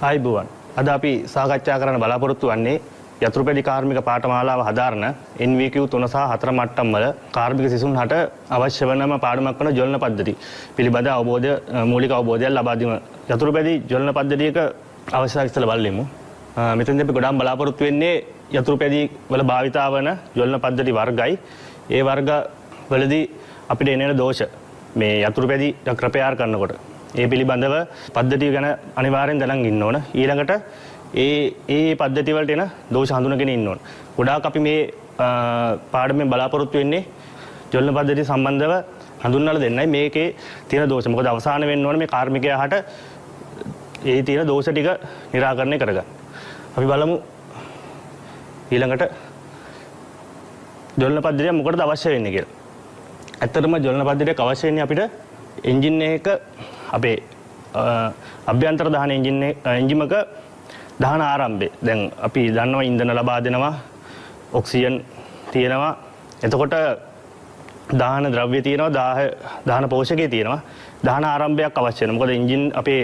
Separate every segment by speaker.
Speaker 1: ආයිබුවන්. අද අපි සාකච්ඡා කරන්න බලාපොරොත්තු වෙන්නේ යතුරුපැදි කාර්මික පාඨමාලාව හදාරන NVQ 3 සහ 4 මට්ටම් වල කාර්මික සිසුන්ට අවශ්‍ය වනම පාඩමක් වන ජොලන පද්ධති පිළිබඳ අවබෝධය මූලික අවබෝධයක් ලබා දීම. යතුරුපැදි ජොලන පද්ධතියක අවශ්‍යතාවය ඉස්සෙල්ලා බලමු. මෙතෙන්දී අපි ගොඩාක් බලාපොරොත්තු වෙන්නේ යතුරුපැදි වල භාවිතා වන ජොලන පද්ධති වර්ගයි. ඒ වර්ග වලදී අපිට එන දෝෂ මේ යතුරුපැදි ක්‍රපයාර කරනකොට ඒ පිළිබඳව පද්ධතිය ගැන අනිවාර්යෙන් දැනන් ඉන්න ඕන. ඊළඟට ඒ පද්ධති වලට එන දෝෂ හඳුනගෙන ඉන්න ඕන. ගොඩාක් අපි මේ පාඩමෙන් බලාපොරොත්තු වෙන්නේ ජොලන පද්ධතිය සම්බන්ධව හඳුන්වලා දෙන්නයි මේකේ තියෙන දෝෂ. මොකද අවසාන වෙන්න ඕන මේ කාර්මිකයාට ඒ තියෙන දෝෂ ටික निराකරණය කරගන්න. අපි බලමු ඊළඟට ජොලන පද්ධතිය මොකටද අවශ්‍ය වෙන්නේ කියලා. ඇත්තටම ජොලන පද්ධතියක් අවශ්‍ය වෙන්නේ අපිට එන්ජින් එක අපේ අභ්‍යන්තර දහන එන්ජිමක දහන ආරම්භය. දැන් අපි දන්නවා ඉන්ධන ලබා දෙනවා, ඔක්සිජන් තියෙනවා. එතකොට දහන ද්‍රව්‍ය තියෙනවා, දහන පෝෂකය තියෙනවා. දහන ආරම්භයක් අවශ්‍ය වෙනවා. මොකද එන්ජින් අපේ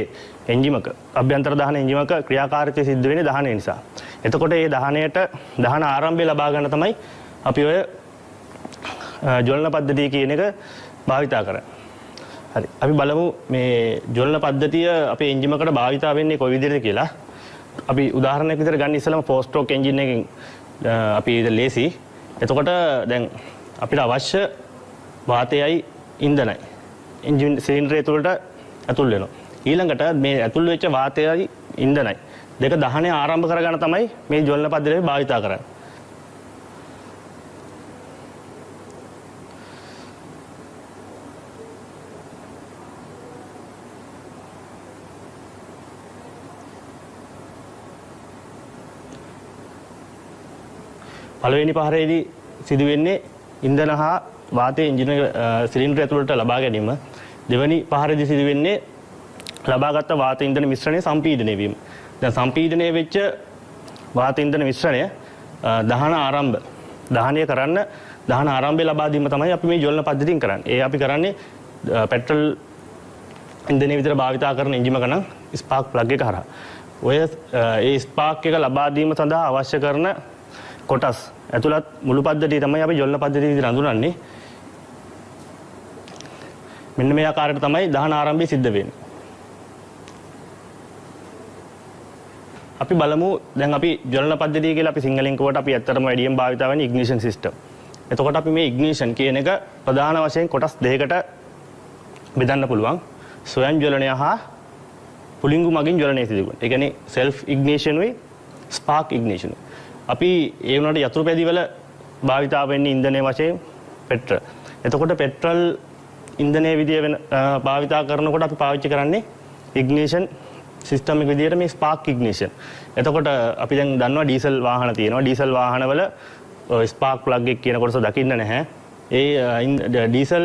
Speaker 1: එන්ජිමක අභ්‍යන්තර දහන එන්ජිමක ක්‍රියාකාරීත්වය සිද්ධ වෙන්නේ දහනය නිසා. එතකොට මේ දහනයට දහන ආරම්භය ලබා ගන්න තමයි අපි ඔය ජොලන පද්ධතිය කියන එක භාවිතා කරන්නේ. හරි. අපි බලමු මේ ජොලන පද්ධතිය අපේ එන්ජිමකට භාවිතා වෙන්නේ කොයි විදිහටද කියලා. අපි උදාහරණයක් විදිහට ගන්න ඉස්සෙල්ලාම 4 ස්ට්‍රෝක් එන්ජින් එකකින් අපි ලේසි. එතකොට දැන් අපිට අවශ්‍ය වාතයයි ඉන්ධනයි එන්ජින් සිලින්ඩරය තුළට ඇතුල් වෙනවා. ඊළඟට මේ ඇතුල් වෙච්ච වාතයයි ඉන්ධනයි දෙක දහනය ආරම්භ කරගන්න තමයි මේ ජොලන පද්ධතිය භාවිතා කරන්නේ. පළවෙනි පහරේදී සිදුවෙන්නේ ඉන්ධන හා වාතය එන්ජින් සිලින්ඩරය ඇතුළට ලබා ගැනීම. දෙවැනි පහරේදී සිදුවෙන්නේ ලබාගත් වාත ඉන්ධන මිශ්‍රණය සම්පීඩනය වීම. දැන් සම්පීඩනය වෙච්ච වාත ඉන්ධන මිශ්‍රණය දහනය කරන්න දහන ආරම්භය ලබා දීම තමයි අපි මේ ජොලන පද්ධතියෙන් කරන්නේ. ඒ අපි කරන්නේ පෙට්‍රල් ඉන්ධනය විතර භාවිතා කරන එන්ජිමක නම් ස්පාර්ක් ප්ලග් එක හරහා. ඔය ඒ ස්පාර්ක් එක ලබා දීම සඳහා අවශ්‍ය කරන කොටස් ඇතුළත් මුළු පද්ධතිය තමයි අපි ජොලන පද්ධතිය විදිහට හඳුනන්නේ. මෙන්න මේ ආකාරයට තමයි දහන ආරම්භය සිද්ධ වෙන්නේ. අපි බලමු දැන් අපි ජොලන පද්ධතිය කියලා අපි සිංහලෙන් කියවට අපි ඇත්තටම වැඩියෙන් භාවිත වෙන්නේ ඉග්නිෂන් සිස්ටම්. එතකොට අපි මේ ඉග්නිෂන් කියන එක ප්‍රධාන වශයෙන් කොටස් දෙකකට බෙදන්න පුළුවන්. ස්වයං ජවලනය හා පුලිංගු මගින් ජවලනය සිදු කරන. ඒ කියන්නේ self ignition උයි spark ignition. අපි ඒ වුණාට යතුරුපැදි වල භාවිතා වෙන්නේ ඉන්ධනයේ වශයෙන් පෙට්‍රල්. එතකොට පෙට්‍රල් ඉන්ධනයේ විදිය වෙන භාවිතා කරනකොට අපි පාවිච්චි කරන්නේ ඉග්නිෂන් සිස්ටම් එක විදියට මේ ස්පාර්ක් ඉග්නිෂන්. එතකොට අපි දැන් දන්නවා ඩීසල් වාහන තියෙනවා. ඩීසල් වාහනවල ස්පාර්ක් ප්ලග් එක කියන කොටස දකින්න නැහැ. ඒ ඩීසල්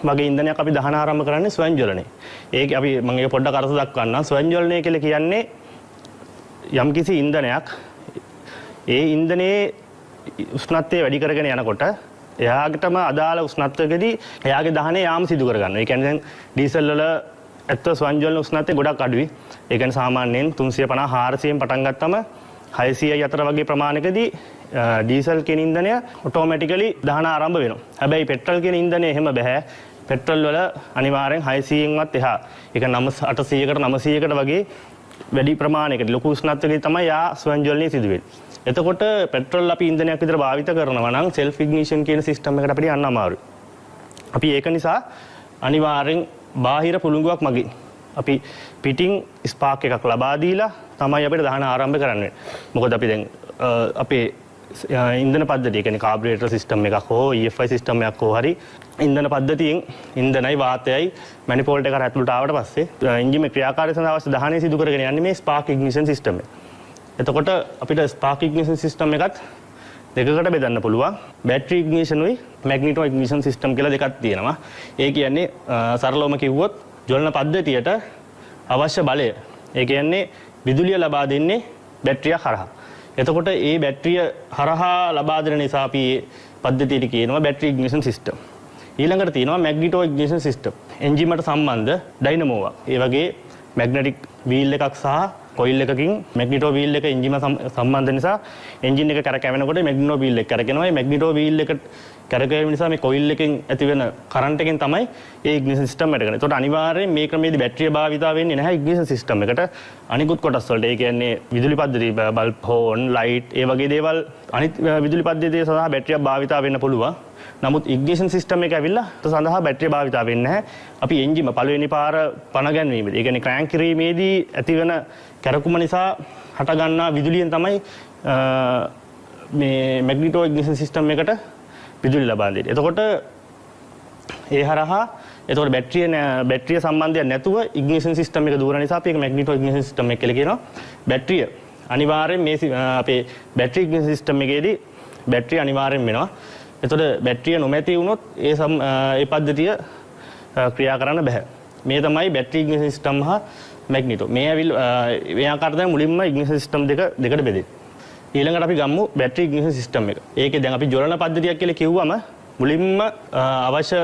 Speaker 1: වගේ ඉන්ධනයක් අපි දහන ආරම්භ කරන්නේ ස්වයං ජවලනය. ඒක අපි මම ඒක පොඩ්ඩක් අරස දක්වන්නම්. ස්වයං ජවලනය කියලා කියන්නේ යම්කිසි ඉන්ධනයක් ඒ ඉන්ධනයේ උෂ්ණත්වය වැඩි කරගෙන යනකොට එයාටම අදාළ උෂ්ණත්වයකදී එයාගේ දහනය යාම සිදු කරගන්නවා. ඒ කියන්නේ දැන් ඩීසල් වල ඇත්ත ස්වයං ජවලන උෂ්ණත්වය ගොඩක් අඩුයි. ඒ කියන්නේ සාමාන්‍යයෙන් 350 400න් පටන් ගත්තම 600යි අතර වගේ ප්‍රමාණයකදී ඩීසල් කියන ඉන්ධනය ඔටෝමැටිකලි දහන ආරම්භ වෙනවා. හැබැයි පෙට්‍රල් කියන ඉන්ධනය එහෙම බෑ. පෙට්‍රල් වල අනිවාර්යෙන් 600න්වත් එහා. ඒක 800කට 900කට වගේ වැඩි ප්‍රමාණයකට ලොකු උෂ්ණත්වයකදී තමයි යා ස්වයං ජවලනය සිදු වෙන්නේ. එතකොට පෙට්‍රල් අපි ඉන්ධනයක් විතර භාවිත කරනවා නම් self ignition කියන සිස්ටම් එකට අපිට යන්න අමාරුයි. අපි ඒක නිසා අනිවාර්යෙන් බාහිර පුළඟුවක් මගින් අපි පිටින් ස්පාර්ක් එකක් ලබා දීලා තමයි අපිට දහන ආරම්භ කරන්නේ. මොකද අපි දැන් අපේ ඉන්ධන පද්ධතිය කියන්නේ කාබුරේටර් සිස්ටම් එකක් හෝ EFI සිස්ටම් එකක් හෝ හරි ඉන්ධන පද්ධතියෙන් ඉන්ධනයි වාතයයි මැනිෆෝල්ඩ් එකට ඇතුළට ආවට පස්සේ එන්ජිමේ ක්‍රියාකාරීත්වය සඳහා අවශ්‍ය දහනය සිදු කරගෙන යන්නේ මේ ස්පාර්ක් ඉග්නිෂන් සිස්ටම් එක. එතකොට අපිට ස්පාර්ක් ඉග්නිෂන් සිස්ටම් එකත් දෙකකට බෙදන්න පුළුවන්. බැටරි ඉග්නිෂන් උයි මැග්නිටෝ ඉග්නිෂන් සිස්ටම් කියලා දෙකක් තියෙනවා. ඒ කියන්නේ සරලවම කිව්වොත් ජවලන පද්ධතියට අවශ්‍ය බලය. ඒ කියන්නේ විදුලිය ලබා දෙන්නේ බැටරිය හරහා. එතකොට ඒ බැටරිය හරහා ලබා දෙන නිසා අපි පද්ධතියට කියනවා බැටරි ඉග්නිෂන් සිස්ටම්. ඊළඟට තියෙනවා මැග්නිටෝ ඉග්නිෂන් සිස්ටම්. එන්ජිමට සම්බන්ධ ඩයිනමෝවක්. ඒ වගේ මැග්නටික් වීල් එකක් සහ කොයිල් එකකින් මැග්නිටෝ වීල් එක එන්ජිම සම්බන්ධ නිසා එන්ජින් එක කරකැවෙනකොට මැග්නිටෝ වීල් එක කරකිනවා. මේ මැග්නිටෝ වීල් එක කරකැවීම නිසා මේ කොයිල් එකෙන් ඇතිවෙන කරන්ට් එකෙන් තමයි ඒ ඉග්නිෂන් සිස්ටම් වැඩ කරන්නේ. ඒකට අනිවාර්යයෙන් මේ ක්‍රමයේදී බැටරිය භාවිතා වෙන්නේ නැහැ ඉග්නිෂන් සිස්ටම් එකට. අනිකුත් කොටස් වලට ඒ කියන්නේ විදුලි පද්ධතිය බල්බ් හෝන් ලයිට් ඒ වගේ දේවල් අනිත් විදුලි පද්ධතිය සඳහා බැටරියක් භාවිතා වෙන්න පුළුවන්. නමුත් ඉග්නිෂන් සිස්ටම් එක ඇවිල්ලා සඳහා බැටරිය භාවිතා වෙන්නේ නැහැ. අපි එන්ජිම පළවෙනි පාර පණ ගැන්වීමේදී ඒ කියන්නේ ක්‍රෑන්ක් කිරීමේදී ඇතිවන කැරකුම නිසා හටගන්නා විදුලියෙන් තමයි මේ මැග්නිටෝ ඉග්නිෂන් සිස්ටම් එකට විදුලි ලබා දෙන්නේ. එතකොට ඒ හරහා එතකොට බැටරිය සම්බන්ධයක් නැතුව ඉග්නිෂන් සිස්ටම් එක දුවන නිසා අපි ඒක මැග්නිටෝ ඉග්නිෂන් සිස්ටම් එක කියලා කියනවා. බැටරිය අනිවාර්යෙන් මේ අපේ බැටරි ඉග්නිෂන් සිස්ටම් එකේදී බැටරිය අනිවාර්යෙන් වෙනවා. එතකොට බැටරිය නොමැති වුණොත් ඒ පද්ධතිය ක්‍රියා කරන්න බෑ. මේ තමයි බැටරි ඉග්නිෂන් සිස්ටම් හා මැග්නිටෝ. මේ ආකාරයෙන් මුලින්ම ඉග්නිෂන් සිස්ටම් දෙකට බෙදෙන්නේ. ඊළඟට අපි ගමු බැටරි ඉග්නිෂන් සිස්ටම් එක. ඒකේ දැන් අපි ජවලන පද්ධතියක් කියලා කිව්වම මුලින්ම අවශ්‍ය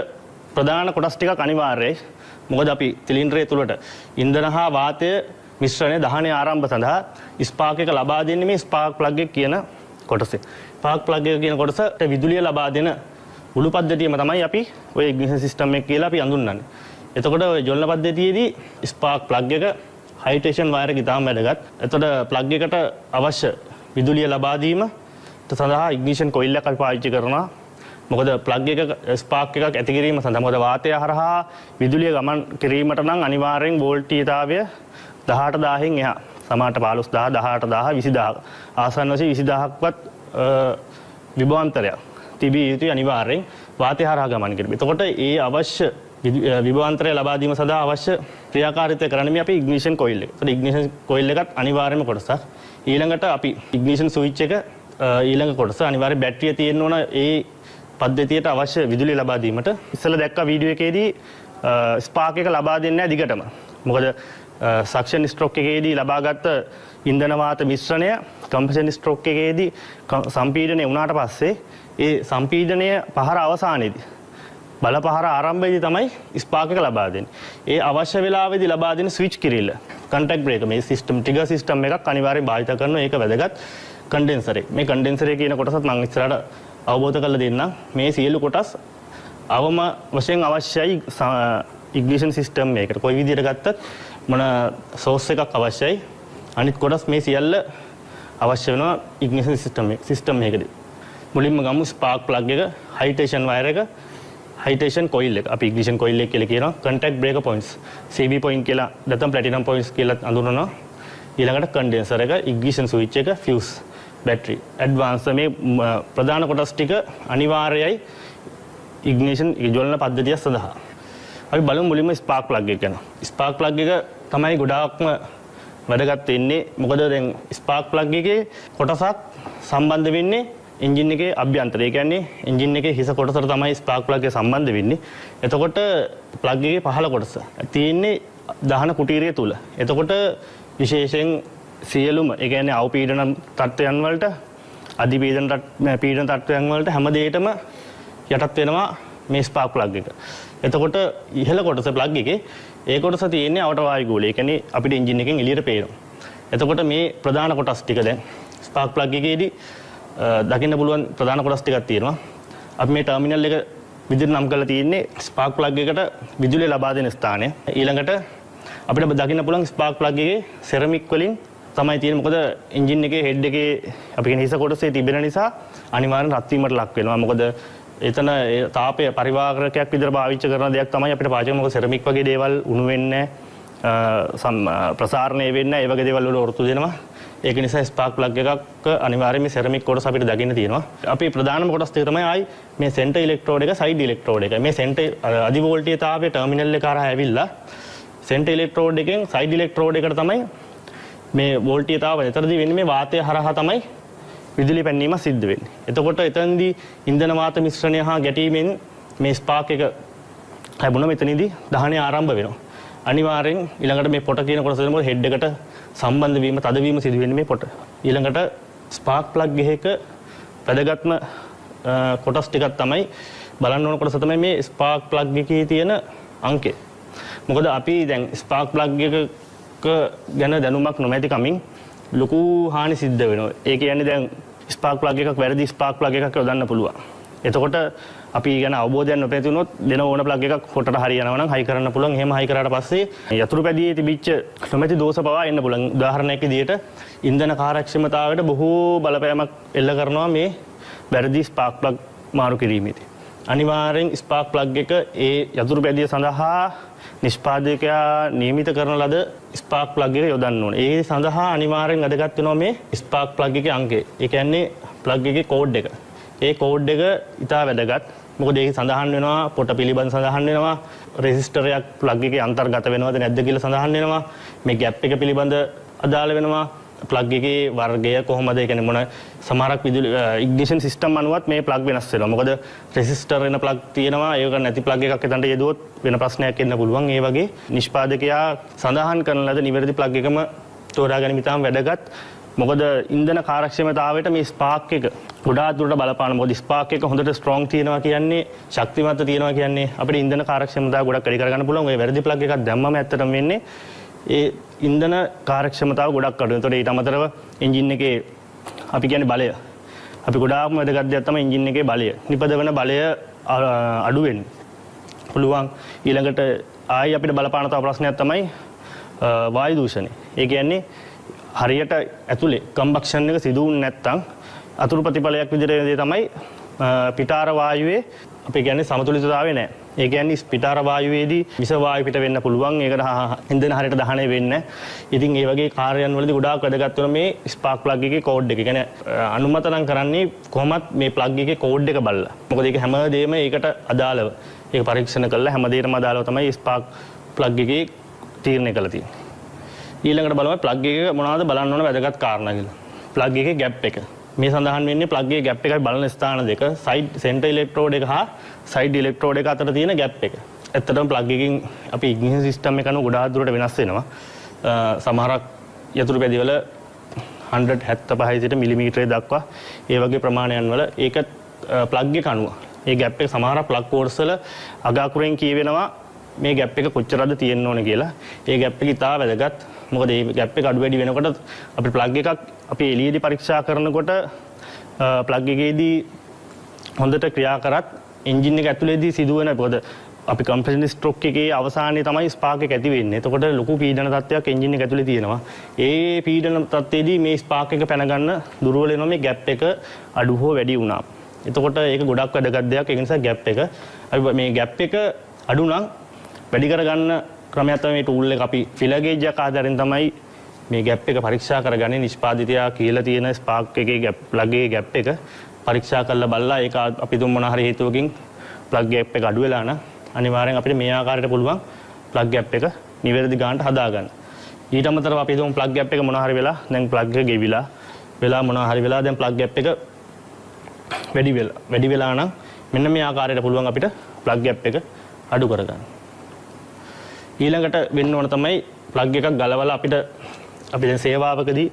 Speaker 1: ප්‍රධාන කොටස් ටිකක් අනිවාර්යයි. මොකද අපි සිලින්ඩරය තුලට ඉන්ධන හා වාතය මිශ්‍රණය දහනය ආරම්භ සඳහා ස්පාර්ක් එක ලබා දෙන්නේ මේ ස්පාර්ක් ප්ලග් එක කියන කොටසේ. ස්පාර්ක් ප්ලග් එක කියන කොටසට විදුලිය ලබා දෙන මුළු පද්ධතියම තමයි අපි ඔය ඉග්නිෂන් සිස්ටම් එක කියලා අපි හඳුන්වන්නේ. එතකොට ඔය ජවලන පද්ධතියේදී ස්පාර්ක් ප්ලග් එක හයිටේෂන් වයර් එක ඉතාම වැදගත්. එතකොට ප්ලග් එකට අවශ්‍ය විදුලිය ලබා දීම සඳහා ඉග්නිෂන් කොයිල් එකක් අපි පාවිච්චි කරනවා. මොකද ප්ලග් එක ස්පාර්ක් එකක් ඇති කිරීම සඳහා මොකද වාතය හරහා විදුලිය ගමන් කිරීමට නම් අනිවාර්යෙන් වෝල්ටීයතාවය 18000න් එහා සමහරට 15000 18000 20000 ආසන්න වශයෙන් 20000ක්වත් විභවාන්තරයක් තිබිය යුතුයි අනිවාර්යෙන් වාතය හරහා ගමන් කිරීම. එතකොට ඒ අවශ්‍ය විභවාන්තරය ලබා දීම සඳහා අවශ්‍ය ක්‍රියාකාරීත්වය කරන්නේ මේ අපි ඉග්නිෂන් කොයිල් එක. ඒතකොට ඉග්නිෂන් කොයිල් එකත් අනිවාර්යම කොටසක්. ඊළඟට අපි ඉග්නිෂන් ස්විච් එක ඊළඟ කොටස අනිවාර්යෙන් බැටරිය තියෙන්න ඕන ඒ පද්ධතියට අවශ්‍ය විදුලිය ලබා දීමට. ඉස්සෙල්ලා දැක්ක වීඩියෝ එකේදී ස්පාර්ක් එක ලබා දෙන්නේ නැහැ දිගටම. මොකද සක්ෂන් ස්ට්‍රෝක් එකේදී ලබාගත් ඉන්ධන වාත මිශ්‍රණය කම්ප්‍රෙෂන් ස්ට්‍රෝක් එකේදී සම්පීඩනය වුණාට පස්සේ ඒ සම්පීඩනය පහර අවසානයේදී බල පහර ආරම්භයේදී තමයි ස්පාර්ක් එක ලබා දෙන්නේ. ඒ අවශ්‍ය වෙලාවෙදී ලබා දෙන ස්විච් කිරිල්ල කන්ටැක්ට් බ්‍රේකර් මේ සිස්ටම් ට්‍රිගර් සිස්ටම් එකක් අනිවාර්යෙන් භාවිත කරනවා. ඒක වැදගත්. කන්ඩෙන්සරේ මේ කන්ඩෙන්සරේ කියන කොටසත් මම ඉස්සරහට අවබෝධ කරලා දෙන්නම්. මේ සියලු කොටස් අවම වශයෙන් අවශ්‍යයි ඉග්නිෂන් සිස්ටම් එකකට. කොයි විදිහට ගත්තත් මොන සෝස් එකක් අවශ්‍යයි. අනිත් කොටස් මේ සියල්ල අවශ්‍ය වෙනවා ඉග්නිෂන් සිස්ටම් එකකදී. මුලින්ම ගමු ස්පාර්ක් ප්ලග් එක, හයිටේෂන් වයර් එක, හයිටේෂන් කොයිල් එක. අපි ඉග්නිෂන් කොයිල් එක කියලා කියනවා. Contact breaker points, CB point කියලා නැත්නම් ප්ලැටිනම් පොයින්ට්ස් කියලා හඳුන්වනවා. ඊළඟට කන්ඩෙන්සර් එක, ඉග්නිෂන් ස්විච් එක, ෆියුස්, බැටරි, ඇඩ්වාන්ස් මේ ප්‍රධාන කොටස් ටික අනිවාර්යයි ඉග්නිෂන් ජවලන පද්ධතිය සඳහා. අපි බලමු මුලින්ම ස්පාර්ක් ප්ලග් එක ගැන. ස්පාර්ක් ප්ලග් එක තමයි ගොඩාක්ම වැදගත් වෙන්නේ. මොකද දැන් ස්පාර්ක් ප්ලග් එකේ කොටසක් සම්බන්ධ වෙන්නේ එන්ජින් එකේ අභ්‍යන්තරය. ඒ කියන්නේ එන්ජින් එකේ හිස කොටසට තමයි ස්පාර්ක් ප්ලග් එක සම්බන්ධ වෙන්නේ. එතකොට ප්ලග් එකේ පහළ කොටස තියෙන්නේ දහන කුටීරය තුල. එතකොට විශේෂයෙන් සියලුම ඒ කියන්නේ අවපීඩන තත්ත්වයන් වලට අධිපීඩන පීඩන තත්ත්වයන් වලට හැම දෙයකටම යටත් වෙනවා මේ ස්පාර්ක් ප්ලග් එක. එතකොට ඉහළ කොටස ප්ලග් එකේ ඒ කොටස තියෙන්නේ අවට වායු ගෝලය. ඒ කියන්නේ අපිට එන්ජින් එකෙන් එළියට පේනවා. එතකොට මේ ප්‍රධාන කොටස් ටික දැන් ස්පාර්ක් ප්ලග් එකේදී දකින්න පුළුවන් ප්‍රධාන කොටස් ටිකක් තියෙනවා. අපි මේ ටර්මිනල් එක විදිහට නම් කරලා තියෙන්නේ ස්පාර්ක් ප්ලග් එකට විදුලිය ලබා දෙන ස්ථානය. ඊළඟට අපිට දකින්න පුළුවන් ස්පාර්ක් ප්ලග් එකේ සෙරමික් වලින් තමයි තියෙන්නේ. මොකද එන්ජින් එකේ හෙඩ් එකේ අපි කියන හිස කොටසේ තිබෙන නිසා අනිවාර්යෙන් රත් වීමට ලක් වෙනවා. මොකද එතන තාපය පරිවාහකයක් විදිහට පාවිච්චි කරන දෙයක් තමයි අපිට පාවිච්චි කරන්නේ. මොකද සෙරමික් වගේ දේවල් උණු වෙන්නේ ප්‍රසාරණය වෙන්නේ ඒ වගේ දේවල් වල වර්තු දෙනවා. ඒක නිසා ස්පාර්ක් ප්ලග් එකක් අනිවාර්යයෙන් මේ සෙරමික් කොටස අපිට දකින්න තියෙනවා. අපි ප්‍රධානම කොටස් දෙක තමයි ආයි මේ සෙන්ටර් ඉලෙක්ට්‍රෝඩ් එක, සයිඩ් ඉලෙක්ට්‍රෝඩ් එක. මේ සෙන්ටර් අධි වෝල්ටීයතාවයේ ටර්මිනල් එක හරහා ඇවිල්ලා සෙන්ටර් ඉලෙක්ට්‍රෝඩ් එකෙන් සයිඩ් ඉලෙක්ට්‍රෝඩ් එකට තමයි මේ වෝල්ටීයතාව එතරදී වෙන්නේ. මේ වාතය හරහා තමයි විදුලි පැන්නීම සිද්ධ වෙන්නේ. එතකොට එතනදී ඉන්ධන වාත මිශ්‍රණය හා ගැටීමෙන් මේ ස්පාර්ක් එක ලැබුණා. මෙතනදී දහනය ආරම්භ වෙනවා. අනිවාර්යෙන් ඊළඟට මේ පොට කියන කොටස දෙනකොට හෙඩ් එකට සම්බන්ධ වීම, තදවීම සිදු වෙන්නේ මේ පොට. ඊළඟට ස්පාර්ක් ප්ලග් එකක වැදගත්ම කොටස් ටිකක් තමයි බලන්න ඕන කොටස තමයි මේ ස්පාර්ක් ප්ලග් එකේ තියෙන අංකය. මොකද අපි දැන් ස්පාර්ක් ප්ලග් එක ගැන දැනුමක් නොමැති කමින් ලොකු හානි සිද්ධ වෙනවා. ඒ කියන්නේ දැන් ස්පාර්ක් ප්ලග් එකක් වැරදි ස්පාර්ක් ප්ලග් එකක් යොදන්න පුළුවන්. එතකොට අපි ගැන අවබෝධයක් නොපැති වුණොත් දෙන ඕන ප්ලග් එකක් හොටට හරියනවා නම් හයි කරන්න පුළුවන්. එහෙම හයි කරාට පස්සේ යතුරු පැදියේ තිබිච්ච නොමැති දෝෂ පවා එන්න පුළුවන්. උදාහරණයක් විදිහට ඉන්ධන කාර්යක්ෂමතාවයට බොහෝ බලපෑමක් එල්ල කරනවා මේ වැරදි ස්පාර්ක් ප්ලග් මාරු කිරීමේදී. අනිවාර්යෙන් ස්පාර්ක් ප්ලග් එක ඒ යතුරු පැදිය සඳහා නිෂ්පාදකයා නියමිත කරන ලද ස්පාර්ක් ප්ලග් එක යොදන්න ඕනේ. ඒ සඳහා අනිවාර්යෙන් වැදගත් වෙනවා මේ ස්පාර්ක් ප්ලග් එකේ අංකය. ඒ කියන්නේ ප්ලග් එකේ කෝඩ් එක. ඒ කෝඩ් එක ඉතා වැදගත්. මොකද ඒක සඳහන් වෙනවා පොට පිළිබඳ සඳහන් වෙනවා රෙසිස්ටරයක් ප්ලග් එකේ අන්තර්ගත වෙනවද නැද්ද කියලා සඳහන් වෙනවා. මේ ගැප් එක පිළිබඳ අදාළ වෙනවා. ප්ලග් එකේ වර්ගය කොහොමද ඒ කියන්නේ මොන සමහරක් විදුලි ඉග්නිෂන් සිස්ටම් අනුවත් මේ ප්ලග් වෙනස් වෙනවා. මොකද රෙසිස්ටර් වෙන ප්ලග් තියෙනවා. ඒක නැති ප්ලග් එකක් එතනට යෙදුවොත් වෙන ප්‍රශ්නයක් එන්න පුළුවන්. ඒ වගේ නිෂ්පාදකයා සඳහන් කරන ලද නිවැරදි ප්ලග් එකම තෝරා ගැනීම ඉතාම වැදගත්. මොකද ඉන්ධන කාර්යක්ෂමතාවයට මේ ස්පාර්ක් එක ගොඩාක් දුරට බලපාන. මොකද ස්පාර්ක් එක හොඳට ස්ට්‍රෝං තියෙනවා කියන්නේ ශක්තිමත් තියෙනවා කියන්නේ අපිට ඉන්ධන කාර්යක්ෂමතාව ගොඩක් වැඩි කරගන්න පුළුවන්. ඔය වැරදි ප්ලග් එකක් දැම්මම ඇත්තටම වෙන්නේ ඒ ඉන්ධන කාර්යක්ෂමතාව ගොඩක් අඩු වෙනවා. ඒතකොට ඊට අමතරව එන්ජින් එකේ අපි කියන්නේ බලය. අපි ගොඩාක්ම වැදගත් දෙයක් තමයි එන්ජින් එකේ බලය. නිපදවන බලය අඩු වෙන්න පුළුවන්. ඊළඟට ආයි අපිට බලපාන තව ප්‍රශ්නයක් තමයි වායු දූෂණය. ඒ කියන්නේ හරියට ඇතුලේ කම්බක්ෂන් එක සිදු වුනේ නැත්නම් අතුරු ප්‍රතිඵලයක් විදිහට තමයි පිටාර වායුවේ අපි කියන්නේ සමතුලිතතාවය නැහැ. ඒ කියන්නේ පිටාර වායුවේදී විස වායු පිට වෙන්න පුළුවන්. ඒකට ඉන්ධන හරියට දහනය වෙන්නේ නැහැ. ඉතින් ඒ වගේ කාර්යයන් වලදී ගොඩාක් වැදගත් වෙන මේ ස්පාර්ක් ප්ලග් එකේ කෝඩ් එක. ඒ කියන්නේ අනුමත නම් කරන්නේ කොහොමත් මේ ප්ලග් එකේ කෝඩ් එක බලලා. මොකද ඒක හැමදේම ඒකට අදාළව ඒක පරීක්ෂණ කරලා හැමදේටම අදාළව තමයි ස්පාර්ක් ප්ලග් එකේ තීරණය කරලා තියෙන්නේ. ඊළඟට බලමු ප්ලග් එක මොනවද බලන්න ඕන වැදගත් කාරණා කියලා. ප්ලග් එකේ ගැප් එක. මේ සඳහන් වෙන්නේ ප්ලග් එකේ ගැප් එකයි බලන ස්ථාන දෙක. සයිඩ් සෙන්ටර් ඉලෙක්ට්‍රෝඩ් එක හා සයිඩ් ඉලෙක්ට්‍රෝඩ් එක අතර තියෙන ගැප් එක. ඇත්තටම ප්ලග් එකකින් අපි ඉග්නිෂන් සිස්ටම් එක අනුව ගොඩාක් දුරට වෙනස් වෙනවා. සමහරක් යතුරු පැදිවල 175 සිට මිලිමීටරය දක්වා ඒ වගේ ප්‍රමාණයන් වල ඒක ප්ලග් එක අනුව. ඒ ගැප් එක සමහර ප්ලග් කෝඩ්ස් වල අග අකුරෙන් කියවෙනවා මේ ගැප් එක කොච්චරද තියෙන්න ඕන කියලා. ඒ ගැප් එක ඉතාල වැදගත්. මොකද මේ ගැප් එක අඩු වැඩි වෙනකොට අපිට ප්ලග් එකක් අපි එළියේදී පරීක්ෂා කරනකොට ප්ලග් එකේදී හොඳට ක්‍රියා කරත් එන්ජින් එක ඇතුලේදී සිදුවෙන මොකද අපි කම්ප්‍රෙෂන් ස්ට්‍රෝක් එකේ අවසානයේ තමයි ස්පාර්ක් එක ඇති වෙන්නේ. එතකොට ලොකු පීඩන තත්ත්වයක් එන්ජින් එක ඇතුලේ තියෙනවා. ඒ පීඩන තත්ත්වයේදී මේ ස්පාර්ක් එක පැන ගන්න දුර්වල වෙනවා මේ ගැප් එක අඩු හෝ වැඩි වුණා. එතකොට ඒක ගොඩක් වැදගත් දෙයක්. ඒ නිසා ගැප් එක අපි මේ ගැප් එක අඩු නම් වැඩි කරගන්න ක්‍රමයක් තමයි මේ ටූල් එක අපි ෆිලර් ගේජ් එක ආධාරයෙන් තමයි මේ ගැප් එක පරීක්ෂා කරගන්නේ. නිෂ්පාදිතයා කියලා තියෙන ස්පාර්ක් එකේ ගැප් ප්ලග් එකේ ගැප් එක පරීක්ෂා කරලා බලලා ඒක අපි දුම් මොන හරි හේතුවකින් ප්ලග් ගැප් එක අඩු වෙලා නම් අනිවාර්යෙන් අපිට මේ ආකාරයට පුළුවන් ප්ලග් ගැප් එක නිවැරදි ගානට හදාගන්න. ඊට අමතරව අපි දුම් ප්ලග් ගැප් එක මොන හරි වෙලා දැන් ප්ලග් එක ගෙවිලා මොන හරි වෙලා දැන් ප්ලග් ගැප් එක වැඩි වෙලා නම් මෙන්න මේ ආකාරයට පුළුවන් අපිට ප්ලග් ගැප් එක අඩු කරගන්න. ඊළඟට වෙන්න ඕන තමයි ප්ලග් එකක් ගලවලා අපි දැන් සේවාවකදී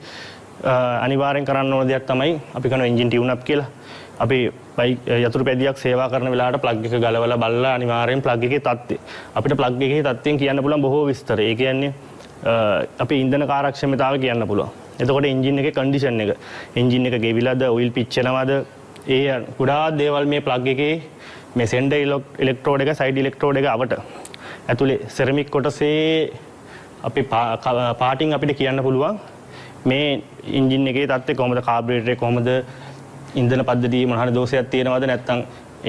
Speaker 1: අනිවාර්යෙන් කරන්න ඕන දෙයක් තමයි අපි කරන එන්ජින් ටියුන් අප් කියලා. අපි යතුරු පැදියක් සේවා කරන වෙලාවට ප්ලග් එක ගලවලා බලලා අනිවාර්යෙන් ප්ලග් එකේ තත්ත්වය අපිට ප්ලග් එකේ තත්ත්වයෙන් කියන්න පුළුවන් බොහෝ විස්තර. ඒ කියන්නේ අපි ඉන්ධන කාර්යක්ෂමතාවය කියන්න පුළුවන්. එතකොට එන්ජින් එකේ කන්ඩිෂන් එක, එන්ජින් එක ගෙවිලාද, ඔයිල් පිච්චෙනවද, ඒ ගොඩාක් දේවල් මේ ප්ලග් එකේ මේ සෙන්ටර් ඉලෙක්ට්‍රෝඩ් එක, සයිඩ් ඉලෙක්ට්‍රෝඩ් එක අවට ඇතුලේ සෙරමික් කොටසේ අපි පාටින් අපිට කියන්න පුළුවන් මේ එන්ජින් එකේ තත්ත්වය කොහොමද, කාබුරේටර් එක කොහොමද, ඉන්ධන පද්ධතියේ මොන හරි දෝෂයක් තියෙනවද, නැත්නම්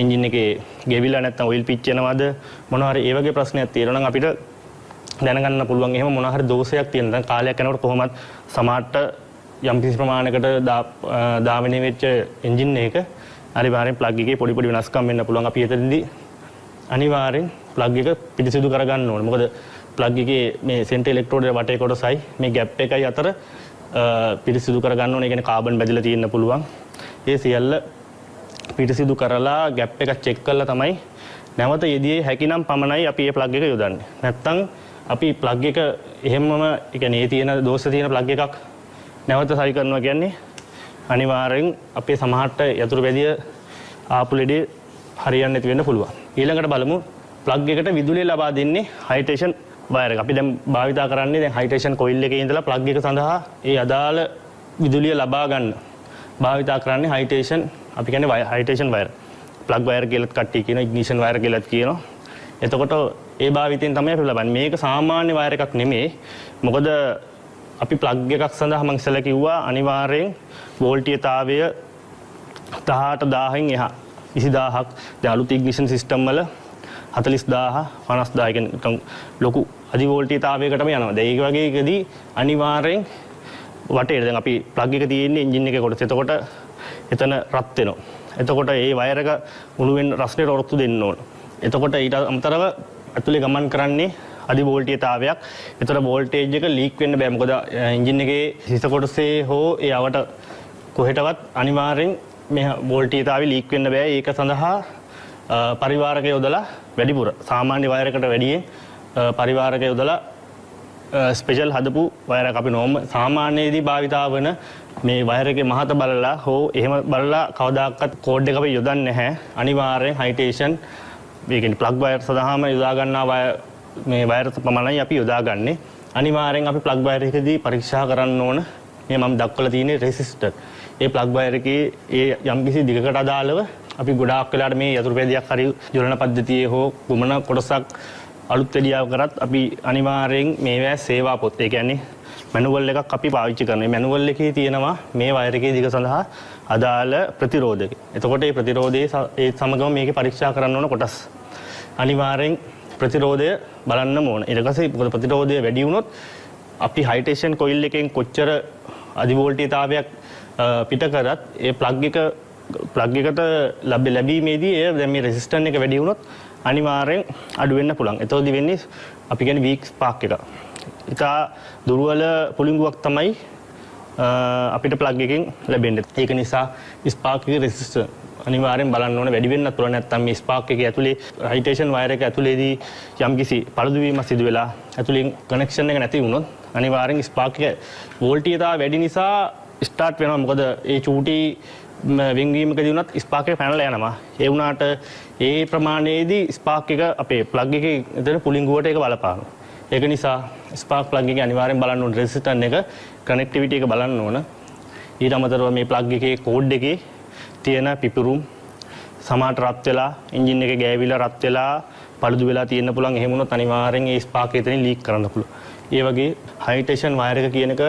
Speaker 1: එන්ජින් එකේ ගෙවිලා නැත්නම් ඔයිල් පිච්චෙනවද, මොන හරි ඒ වගේ ප්‍රශ්නයක් තියෙනවා නම් අපිට දැනගන්න පුළුවන්. එහෙම මොන හරි දෝෂයක් තියෙනවා නම් කාලයක් යනකොට කොහොමද සමාර්ට යම් කිසි ප්‍රමාණයකට දාවණය වෙච්ච එන්ජින් එක අනිවාර්යෙන් ප්ලග් එකේ පොඩි වෙනස්කම් වෙන්න පුළුවන්. අපි එතනදී අනිවාර්යෙන් ප්ලග් එක පිරිසිදු කරගන්න ඕනේ. මොකද ප්ලග් එකේ මේ සෙන්ටර් ඉලෙක්ට්‍රෝඩ් වටේ කොටසයි මේ ගැප් එකයි අතර පිරිසිදු කරගන්න ඕනේ. ඒ කියන්නේ කාබන් බැඳලා තියෙන්න පුළුවන්. ඒ සියල්ල පිරිසිදු කරලා ගැප් එක චෙක් කරලා තමයි නැවත යෙදියේ හැකිනම් පමණයි අපි මේ ප්ලග් එක යොදන්නේ. නැත්තම් අපි ප්ලග් එක එහෙමම ඒ කියන්නේ තියෙන දෝෂ තියෙන ප්ලග් එකක් නැවත සරි කරනවා කියන්නේ අනිවාර්යෙන් අපේ සමහරට යතුරු පැදිය ආපු ලෙඩේ හරියන්නේ නැති වෙන්න පුළුවන්. ඊළඟට බලමු ප්ලග් එකට විදුලිය ලබා දෙන්නේ හයි ටෙන්ෂන් වයර් එක අපි දැන් භාවිතා කරන්නේ දැන් හයිටේෂන් කොයිල් එකේ ඉඳලා ප්ලග් එක සඳහා ඒ අදාළ විදුලිය ලබා ගන්න භාවිතා කරන්නේ හයිටේෂන් අපි කියන්නේ හයිටේෂන් වයර් ප්ලග් වයර් කියලාත් කට්ටිය කියනවා ඉග්නිෂන් වයර් කියලාත් කියනවා. එතකොට ඒ භාවිතයෙන් තමයි අපි ලබන්නේ. මේක සාමාන්‍ය වයර් එකක් නෙමෙයි. මොකද අපි ප්ලග් එකක් සඳහා මම ඉස්සෙල්ලා කිව්වා අනිවාර්යෙන් වෝල්ටීයතාවය 18000න් එහා 20000ක් දැන් අලුත් ඉග්නිෂන් සිස්ටම් වල 40000 50000 කියන ලොකු අධි වෝල්ටීයතාවයකටම යනවා. දැන් ඒක වගේ එකදී අනිවාර්යෙන් වටේට දැන් අපි ප්ලග් එක තියෙන්නේ එන්ජින් එකේ කොටස. එතකොට එතන රත් වෙනවා. එතකොට මේ වයර් එක මුළුවෙන් රස්නෙට ඔරොත්තු දෙන්න ඕන. එතකොට ඊට අමතරව ඇතුලේ ගමන් කරන්නේ අධි වෝල්ටීයතාවයක්. ඒතර වෝල්ටේජ් එක ලීක් වෙන්න බෑ. මොකද එන්ජින් එකේ හිස කොටසේ හෝ ඒ අවට කොහෙටවත් අනිවාර්යෙන් මේ වෝල්ටීයතාවය ලීක් වෙන්න බෑ. ඒක සඳහා පරිවාරක යොදලා වැඩිපුර සාමාන්‍ය වයර් එකට වැඩියෙන් පරිවාරක යොදලා ස්පෙෂල් හදපු වයර් එක අපි සාමාන්‍යයේදී භාවිතා වන මේ වයර් එකේ මහත බලලා හෝ එහෙම බලලා කවදාකවත් කෝඩ් එක අපි යොදන්නේ නැහැ. අනිවාර්යෙන් හයිටේෂන් මේ කියන්නේ ප්ලග් වයර් සඳහාම යොදා ගන්නා මේ වයර් ප්‍රමාණයි අපි යොදාගන්නේ. අනිවාර්යෙන් අපි ප්ලග් වයර් එකදී පරීක්ෂා කරන්න ඕන මේ මම දක්වලා තියෙන රෙසිස්ටර්. ඒ ප්ලග් වයර් එකේ ඒ යම්කිසි දිගකට අදාළව අපි ගොඩාක් වෙලාට මේ යතුරුපැදියක් හරි ජොලන පද්ධතියේ හෝ කුමන කොටසක් අලුත් එළියාව කරත් අපි අනිවාර්යෙන් මේවා සේවා පොත් ඒ කියන්නේ මැනුවල් එකක් අපි පාවිච්චි කරනවා. මේ මැනුවල් එකේ තියෙනවා මේ වයර් එකේ දිග සඳහා අදාළ ප්‍රතිරෝධක. එතකොට මේ ප්‍රතිරෝධයේ ඒ සමගම මේකේ පරීක්ෂා කරන්න ඕන කොටස්. අනිවාර්යෙන් ප්‍රතිරෝධය බලන්න ඕන. ඊට පස්සේ මොකද ප්‍රතිරෝධය වැඩි වුණොත් අපි හයිටේෂන් කොයිල් එකෙන් කොච්චර අධි වෝල්ටීයතාවයක් පිට කරත් ඒ ප්ලග් එකට ලැබීමේදී ඒ දැන් මේ රෙසිස්ටන්ස් එක වැඩි වුණොත් අනිවාර්යෙන් අඩු වෙන්න පුළුවන්. එතකොටදි වෙන්නේ අපි කියන්නේ වීක් ස්පාර්ක් එක. ඒක දුර්වල පුළිඟුවක් තමයි අපිට ප්ලග් එකෙන් ලැබෙන්නේ. ඒක නිසා ස්පාර්ක් එකේ රෙසිස්ටන්ස් අනිවාර්යෙන් බලන්න ඕනේ වැඩි වෙන්නත් පුළුවන්. නැත්නම් මේ ස්පාර්ක් එකේ ඇතුලේ හයිටේෂන් වයර් එක ඇතුලේදී යම්කිසි පළුදු වීමක් සිදු වෙලා ඇතුලෙන් කනෙක්ෂන් එක නැති වුණොත් අනිවාර්යෙන් ස්පාර්ක් එක වෝල්ටීයතාව වැඩි නිසා ස්ටාර්ට් වෙනවා. මොකද ඒ චූටි වෙන්වීමකදී වුණත් ස්පාර්ක් එක පැනලා යනවා. ඒ වුණාට ඒ ප්‍රමාණයේදී ස්පාර්ක් එක අපේ ප්ලග් එකේ එතන පුළිඟුවට ඒක බලපානවා. ඒක නිසා ස්පාර්ක් ප්ලග් එකේ අනිවාර්යෙන් බලන්න ඕන රෙසිස්ටන්ස් එක කනෙක්ටිවිටි එක බලන්න ඕන. ඊට අමතරව මේ ප්ලග් එකේ කෝඩ් එකේ තියෙන පිපිරුම් සමාට රත් වෙලා එන්ජින් එකේ ගෑවිලා රත් වෙලා පළුදු වෙලා තියෙන්න පුළුවන්. එහෙම වුණොත් අනිවාර්යෙන් ඒ ස්පාර්ක් එකෙන් ලීක් කරන්න පුළුවන්. ඒ වගේ හයිටේෂන් වයර් එක කියන එක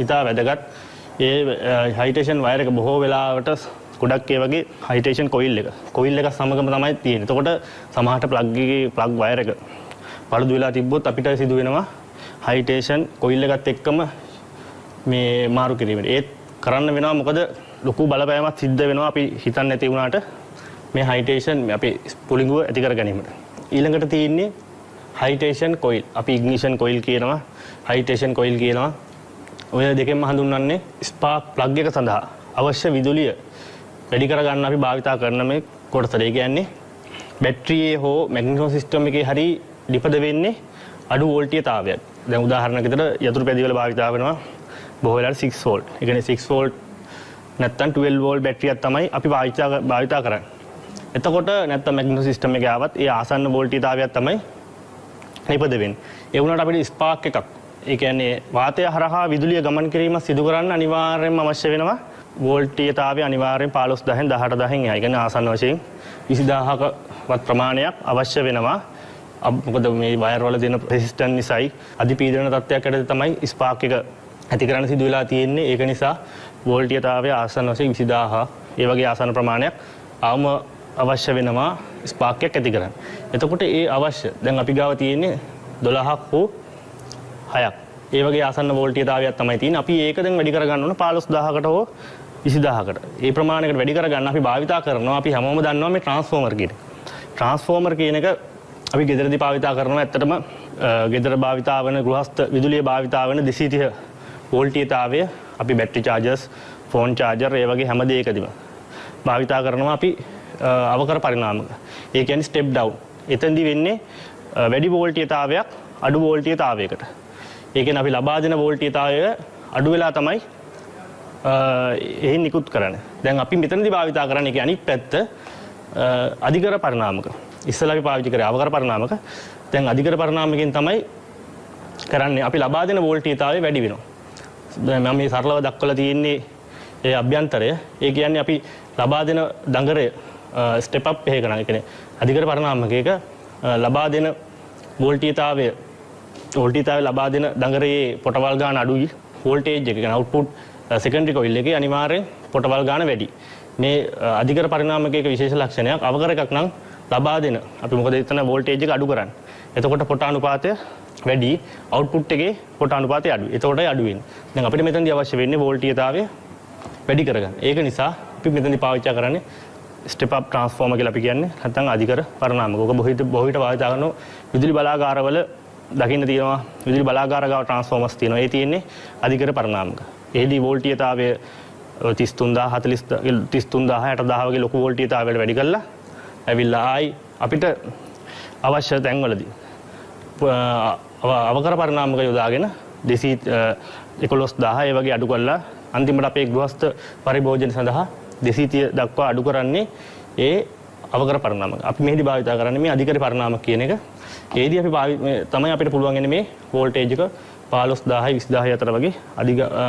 Speaker 1: ඉතා වැදගත්. ඒ හයිටේෂන් වයර් එක බොහෝ වෙලාවට ගොඩක් ඒ වගේ හයිටේෂන් කොයිල් එක සමගම තමයි තියෙන්නේ. එතකොට සමහරට ප්ලග් එකේ ප්ලග් වයර් එක පළුදු වෙලා තිබ්බොත් අපිට සිදු වෙනවා හයිටේෂන් කොයිල් එකත් එක්කම මේ මාරු කිරීමට. ඒත් කරන්න වෙනවා මොකද ලොකු බලපෑමක් සිද්ධ වෙනවා අපි හිතන්නේ නැති වුණාට මේ හයිටේෂන් අපි පුළිඟුව ඇති කර ගැනීමට. ඊළඟට තියෙන්නේ හයිටේෂන් කොයිල්. අපි ඉග්නිෂන් කොයිල් කියනවා, හයිටේෂන් කොයිල් කියනවා. ඔය දෙකෙන්ම හඳුන්වන්නේ ස්පාර්ක් ප්ලග් එක සඳහා අවශ්‍ය විදුලිය වැඩි කර ගන්න අපි භාවිතා කරන මේ කොටස. ඒ කියන්නේ බැටරියේ හෝ මැග්නටික් සිස්ටම් එකේ හරි ඩිපද වෙන්නේ අඩු වෝල්ටීයතාවයක්. දැන් උදාහරණයක් විදිහට යතුරුපැදි වල භාවිතා වෙනවා බොහෝ වෙලාවට 6 වෝල්ට්. ඒ කියන්නේ 6 වෝල්ට් නැත්තම් 12 වෝල්ට් බැටරියක් තමයි අපි භාවිතා කරන්නේ. එතකොට නැත්තම් මැග්නටික් සිස්ටම් එකේ ආවත් ඒ ආසන්න වෝල්ටීයතාවයක් තමයි නිපද වෙන්නේ. ඒ වුණාට අපිට ස්පාර්ක් එකක් ඒ කියන්නේ වාතය හරහා විදුලිය ගමන් කිරීම සිදු කරන්න අනිවාර්යයෙන්ම අවශ්‍ය වෙනවා වෝල්ටීයතාවය අනිවාර්යෙන් 15000න් 18000න් එහා. ඒ කියන්නේ ආසන්න වශයෙන් 20000ක වත් ප්‍රමාණයක් අවශ්‍ය වෙනවා. මොකද මේ වයර් වල තියෙන රෙසිස්ටන්ස් නිසායි අධිපීඩන තත්ත්වයක් ඇති තමයි ස්පාර්ක් එක ඇති කරන්න සිදු වෙලා තියෙන්නේ. ඒක නිසා වෝල්ටීයතාවය ආසන්න වශයෙන් 20000 ඒ වගේ ආසන්න ප්‍රමාණයක් අවම අවශ්‍ය වෙනවා ස්පාර්ක් එකක් ඇති කරන්න. එතකොට ඒ අවශ්‍ය දැන් අපි ගාව තියෙන්නේ 12ක් හෝ 6ක්. ඒ වගේ ආසන්න වෝල්ටීයතාවයක් තමයි තියෙන්නේ. අපි ඒක දැන් වැඩි කරගන්න ඕන 15000කට හෝ 20000කට. ඒ ප්‍රමාණයකට වැඩි කරගන්න අපි භාවිතා කරනවා. අපි හැමෝම දන්නවා මේ ට්‍රාන්ස්ෆෝමර් කියන එක. ට්‍රාන්ස්ෆෝමර් කියන එක අපි ගෙදරදී භාවිතා කරනවා. ඇත්තටම ගෙදර භාවිතා වන ගෘහස්ත විදුලිය භාවිතා වන 230 වෝල්ටීයතාවය අපි බැටරි චාර්ජර්ස්, ෆෝන් චාර්ජර් ඒ වගේ හැම දෙයකදීම භාවිතා කරනවා අපි අවකර පරිණාමක. ඒ කියන්නේ ස්ටෙප් ඩවුන්. එතෙන්දී වෙන්නේ වැඩි වෝල්ටීයතාවයක් අඩු වෝල්ටීයතාවයකට. ඒ කියන්නේ අපි ලබා දෙන වෝල්ටීයතාවය අඩු වෙලා තමයි එහෙන් නිකුත් කරන්නේ. දැන් අපි මෙතනදී භාවිතා කරන්නේ කියන්නේ අනිත් පැත්ත අධිකර පරිණාමක. ඉස්සෙල්ලා අපි පාවිච්චි කරේ අවකර පරිණාමක. දැන් අධිකර පරිණාමකෙන් තමයි කරන්නේ අපි ලබා දෙන වෝල්ටීයතාවය වැඩි වෙනවා. දැන් මම මේ සරලව දක්වලා තියෙන්නේ ඒ අභ්‍යන්තරය. ඒ කියන්නේ අපි ලබා දෙන දඟරය ස්ටෙප් අප් එකක නම් ඒ කියන්නේ අධිකර පරිණාමකයක ලබා දෙන වෝල්ටීයතාවය ලබා දෙන දඟරයේ පොටවල් ගාන අඩුයි. වෝල්ටේජ් එක කියන්නේ අවුට්පුට් සෙකන්ඩරි කොයිල් එකේ අනිවාර්යෙන් පොටවල් ගාන වැඩි. මේ අධිකර පරිණාමකයක විශේෂ ලක්ෂණයක් අවකර එකක් නම් ලබා දෙන අපි මොකද එතන වෝල්ටේජ් එක අඩු කරන්නේ. එතකොට පොට අනුපාතය වැඩි, අවුට්පුට් එකේ පොට අනුපාතය අඩුයි. එතකොටයි අඩු වෙන්නේ. දැන් අපිට මෙතනදී අවශ්‍ය වෙන්නේ වෝල්ටීයතාවය වැඩි කරගන්න. ඒක නිසා අපි මෙතනදී පාවිච්චි කරන්නේ ස්ටෙප් අප් ට්‍රාන්ස්ෆෝමර් කියලා අපි කියන්නේ නැත්නම් අධිකර පරිණාමක. ඔක බොහෝ විට භාවිත කරන විදුලි බලාගාරවල දකින්න තියෙනවා. විදුලි බලාගාර ගාව ට්‍රාන්ස්ෆෝමර්ස් තියෙනවා. ඒ තියෙන්නේ අධිකර පරිණාමක. එහිදී වෝල්ටීයතාවය 33000 60000 වගේ ලොකු වෝල්ටීයතාවයකට වැඩි කරලා ඇවිල්ලා ආයි අපිට අවශ්‍ය තැන්වලදී අවකර පරිණාමක යොදාගෙන 211000 ඒ වගේ අඩු කරලා අන්තිමට අපේ ගෘහස්ත පරිභෝජන සඳහා 230 දක්වා අඩු කරන්නේ ඒ අවකර පරිණාමක. අපි මෙහිදී භාවිත කරන්නේ මේ අධිකර පරිණාමක කියන එක. ඒදී අපි තමයි අපිට පුළුවන් වෙන්නේ මේ වෝල්ටේජ් එක 15000 20000 අතර වගේ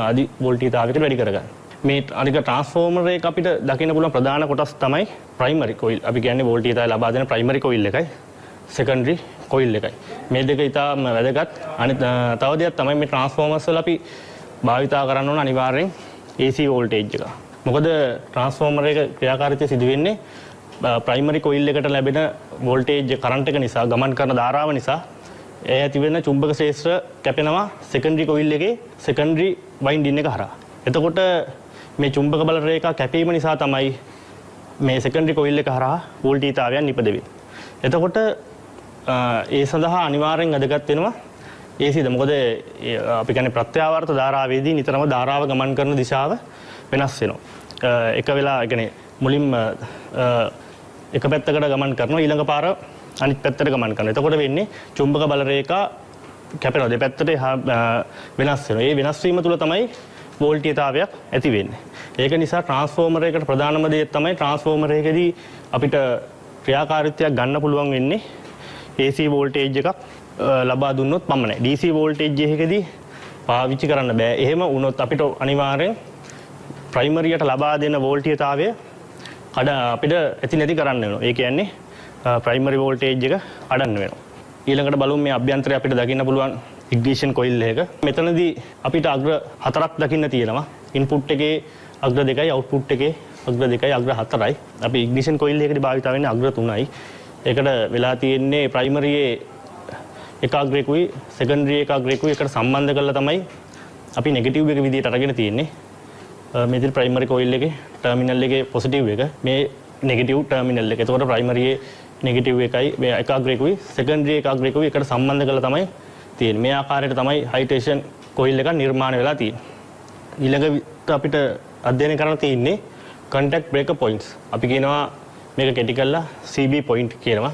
Speaker 1: අධි වෝල්ටීයතාවයකට වැඩි කරගන්න. මේ අනික ට්‍රාන්ස්ෆෝමර් එක අපිට දකින්න පුළුවන් ප්‍රධාන කොටස් තමයි ප්‍රයිමරි කොයිල්. අපි කියන්නේ වෝල්ටීයතාවය ලබා දෙන ප්‍රයිමරි කොයිල් එකයි සෙකන්ඩරි කොයිල් එකයි. මේ දෙක ඉතාම වැදගත්. අනිත් තව දෙයක් තමයි මේ ට්‍රාන්ස්ෆෝමර්ස් වල අපි භාවිතා කරන්න ඕන අනිවාර්යෙන් AC වෝල්ටේජ් එක. මොකද ට්‍රාන්ස්ෆෝමර් එක ක්‍රියාකාරීත්වය සිදු වෙන්නේ ප්‍රයිමරි කොයිල් එකට ලැබෙන වෝල්ටේජ් කරන්ට් එක නිසා, ගමන් කරන ධාරාව නිසා ඒ ඇති වෙන චුම්බක ක්ෂේත්‍ර කැපෙනවා සෙකන්ඩරි කොයිල් එකේ සෙකන්ඩරි වයින්ඩින් එක හරහා. එතකොට මේ චුම්බක බල රේඛා කැපීම නිසා තමයි මේ සෙකන්ඩරි කොයිල් එක හරහා වෝල්ටීයතාවයන් නිපදවෙන්නේ. එතකොට ඒ සඳහා අනිවාර්යෙන් වැදගත් වෙනවා ACද. මොකද අපි කියන්නේ ප්‍රත්‍යාවර්ත ධාරාවේදී නිතරම ධාරාව ගමන් කරන දිශාව වෙනස් වෙනවා. එක වෙලා කියන්නේ මුලින්ම එක පැත්තකට ගමන් කරනවා ඊළඟ පාර අනිත් පැත්තට ගමන් කරනවා. එතකොට වෙන්නේ චුම්බක බල රේඛා කැපෙනවා දෙපැත්තට වෙනස් වෙනවා. ඒ වෙනස් වීම තුළ තමයි වෝල්ටීයතාවයක් ඇති වෙන්නේ. ඒක නිසා ට්‍රාන්ස්ෆෝමර් එකකට ප්‍රධානම දේ තමයි ට්‍රාන්ස්ෆෝමර් එකේදී අපිට ක්‍රියාකාරීත්වයක් ගන්න පුළුවන් වෙන්නේ AC වෝල්ටේජ් එකක් ලබා දුන්නොත් පමණයි. DC වෝල්ටේජ් එකකදී පාවිච්චි කරන්න බෑ. එහෙම වුණොත් අපිට අනිවාර්යෙන් ප්‍රයිමරියට ලබා දෙන වෝල්ටීයතාවය අපිට ඇති නැති කරන්න වෙනවා. ඒ කියන්නේ ප්‍රයිමරි වෝල්ටේජ් එක අඩන්න වෙනවා. ඊළඟට බලමු මේ අභ්‍යන්තරය අපිට දකින්න පුළුවන් ඉග්නිෂන් කොයිල් එක. මෙතනදී අපිට අග්‍ර 4ක් දකින්න තියෙනවා. ඉන්පුට් එකේ අග්‍ර 2යි, අවුට්පුට් එකේ අග්‍ර 2යි, අග්‍ර 4යි. අපි ඉග්නිෂන් කොයිල් එකකදී භාවිත වෙන්නේ අග්‍ර 3යි. ඒකට වෙලා තියෙන්නේ ප්‍රයිමරියේ එක අග්‍රයකුයි සෙකන්ඩරි එක අග්‍රයකුයි එකට සම්බන්ධ කරලා තමයි අපි නෙගටිව් එක විදිහට අරගෙන තියෙන්නේ. මේ ප්‍රයිමරි කොයිල් එකේ ටර්මිනල් එකේ පොසිටිව් එක මේ නෙගටිව් ටර්මිනල් එක. එතකොට ප්‍රයිමරියේ නෙගටිව් එකයි මේ එක අග්‍රයකුයි සෙකන්ඩරි එක අග්‍රයකුයි එකට සම්බන්ධ කරලා තමයි තියෙන්නේ. මේ ආකාරයට තමයි හයි ටෙන්ෂන් කොයිල් එකක් නිර්මාණය වෙලා තියෙන්නේ. ඊළඟට අපිට අධ්‍යයනය කරන්න තියෙන්නේ contact breaker points. අපි කියනවා මේක කෙටි කරලා CB point කියනවා.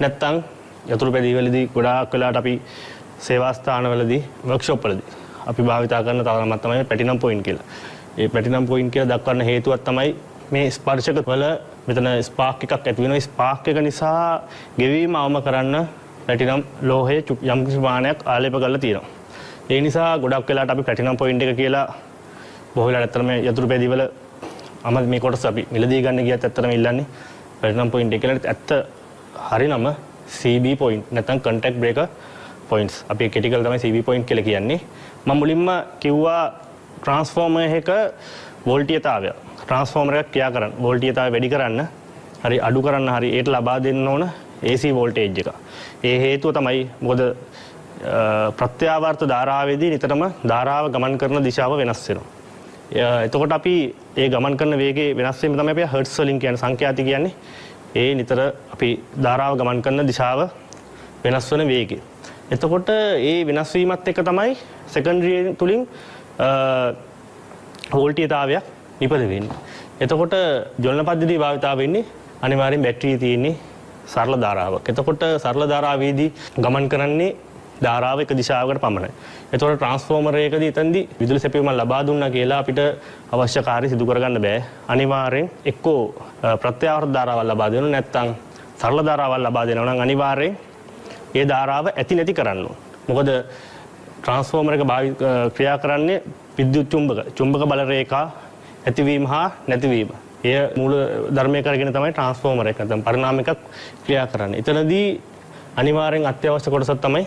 Speaker 1: නැත්තම් යතුරු පැදිවලදී ගොඩාක් වෙලාවට අපි සේවා ස්ථානවලදී වර්ක්ෂොප් වලදී අපි භාවිතා කරන තව නමක් තමයි platinum point කියලා. ඒ platinum point කියලා දක්වන්න හේතුවක් තමයි මේ ස්පර්ශක වල මෙතන ස්පාර්ක් එකක් ඇති වෙනවා. ස්පාර්ක් එක නිසා ගෙවීම අවම කරන්න ප්ලැටිනම් ලෝහයේ යම් කිසි ප්‍රමාණයක් ආලේප කරලා තියෙනවා. ඒ නිසා ගොඩක් වෙලාවට අපි ප්ලැටිනම් පොයින්ට් එක කියලා බොහෝ වෙලාවට ඇත්තටම යතුරු පැදිවල මේ කොටස අපි මිලදී ගන්න ගියත් ඇත්තටම ඉල්ලන්නේ ප්ලැටිනම් පොයින්ට් එක කියලා. ඇත්ත හරිනම CB point නැත්නම් contact breaker points. අපි කෙටි කරලා තමයි CB point කියලා කියන්නේ. මම මුලින්ම කිව්වා ට්‍රාන්ස්ෆෝමර් එක වෝල්ටීයතාවය. ට්‍රාන්ස්ෆෝමර් එක ක්‍රියා කරන්න වෝල්ටීයතාවය වැඩි කරන්න හරි අඩු කරන්න හරි ඒට ලබා දෙන්න ඕන AC වෝල්ටේජ් එක. ඒ හේතුව තමයි මොකද ප්‍රත්‍යාවර්ත ධාරාවේදී නිතරම ධාරාව ගමන් කරන දිශාව වෙනස් වෙනවා. එතකොට අපි ඒ ගමන් කරන වේගයේ වෙනස් වීම තමයි අපි හර්ට්ස් වලින් කියන්නේ සංඛ්‍යාති කියන්නේ. ඒ නිතර අපි ධාරාව ගමන් කරන දිශාව වෙනස් වෙන වේගය. එතකොට ඒ වෙනස් වීමත් එක්ක තමයි සෙකන්ඩරි තුලින් වෝල්ටීයතාවයක් නිපද වෙන්නේ. එතකොට ජොලන පද්ධතිය භාවිතා වෙන්නේ අනිවාර්යෙන් බැටරිය තියෙන්නේ සරල ධාරාවක්. එතකොට සරල ධාරාවේදී ගමන් කරන්නේ ධාරාව එක දිශාවකට පමණයි. එතකොට ට්‍රාන්ස්ෆෝමර් එකකදී එතනදී විදුලි සැපයීමක් ලබා දුන්නා කියලා අපිට අවශ්‍ය කාර්ය සිදු කරගන්න බෑ. අනිවාර්යෙන් එක්කෝ ප්‍රත්‍යාවර්ත ධාරාවක් ලබා දෙනවා නැත්නම් සරල ධාරාවක් ලබා දෙනවා නම් අනිවාර්යෙන් ඒ ධාරාව ඇති නැති කරන්න ඕන. මොකද ට්‍රාන්ස්ෆෝමර් එක ක්‍රියා කරන්නේ විද්‍යුත් චුම්බක බල රේඛා ඇතිවීම හා නැතිවීම. එය මූල ධර්මය කරගෙන තමයි ට්‍රාන්ස්ෆෝමර් එක නැත්නම් පරිණාමයක ක්‍රියා කරන්නේ. එතනදී අනිවාර්යෙන් අත්‍යවශ්‍ය කොටසක් තමයි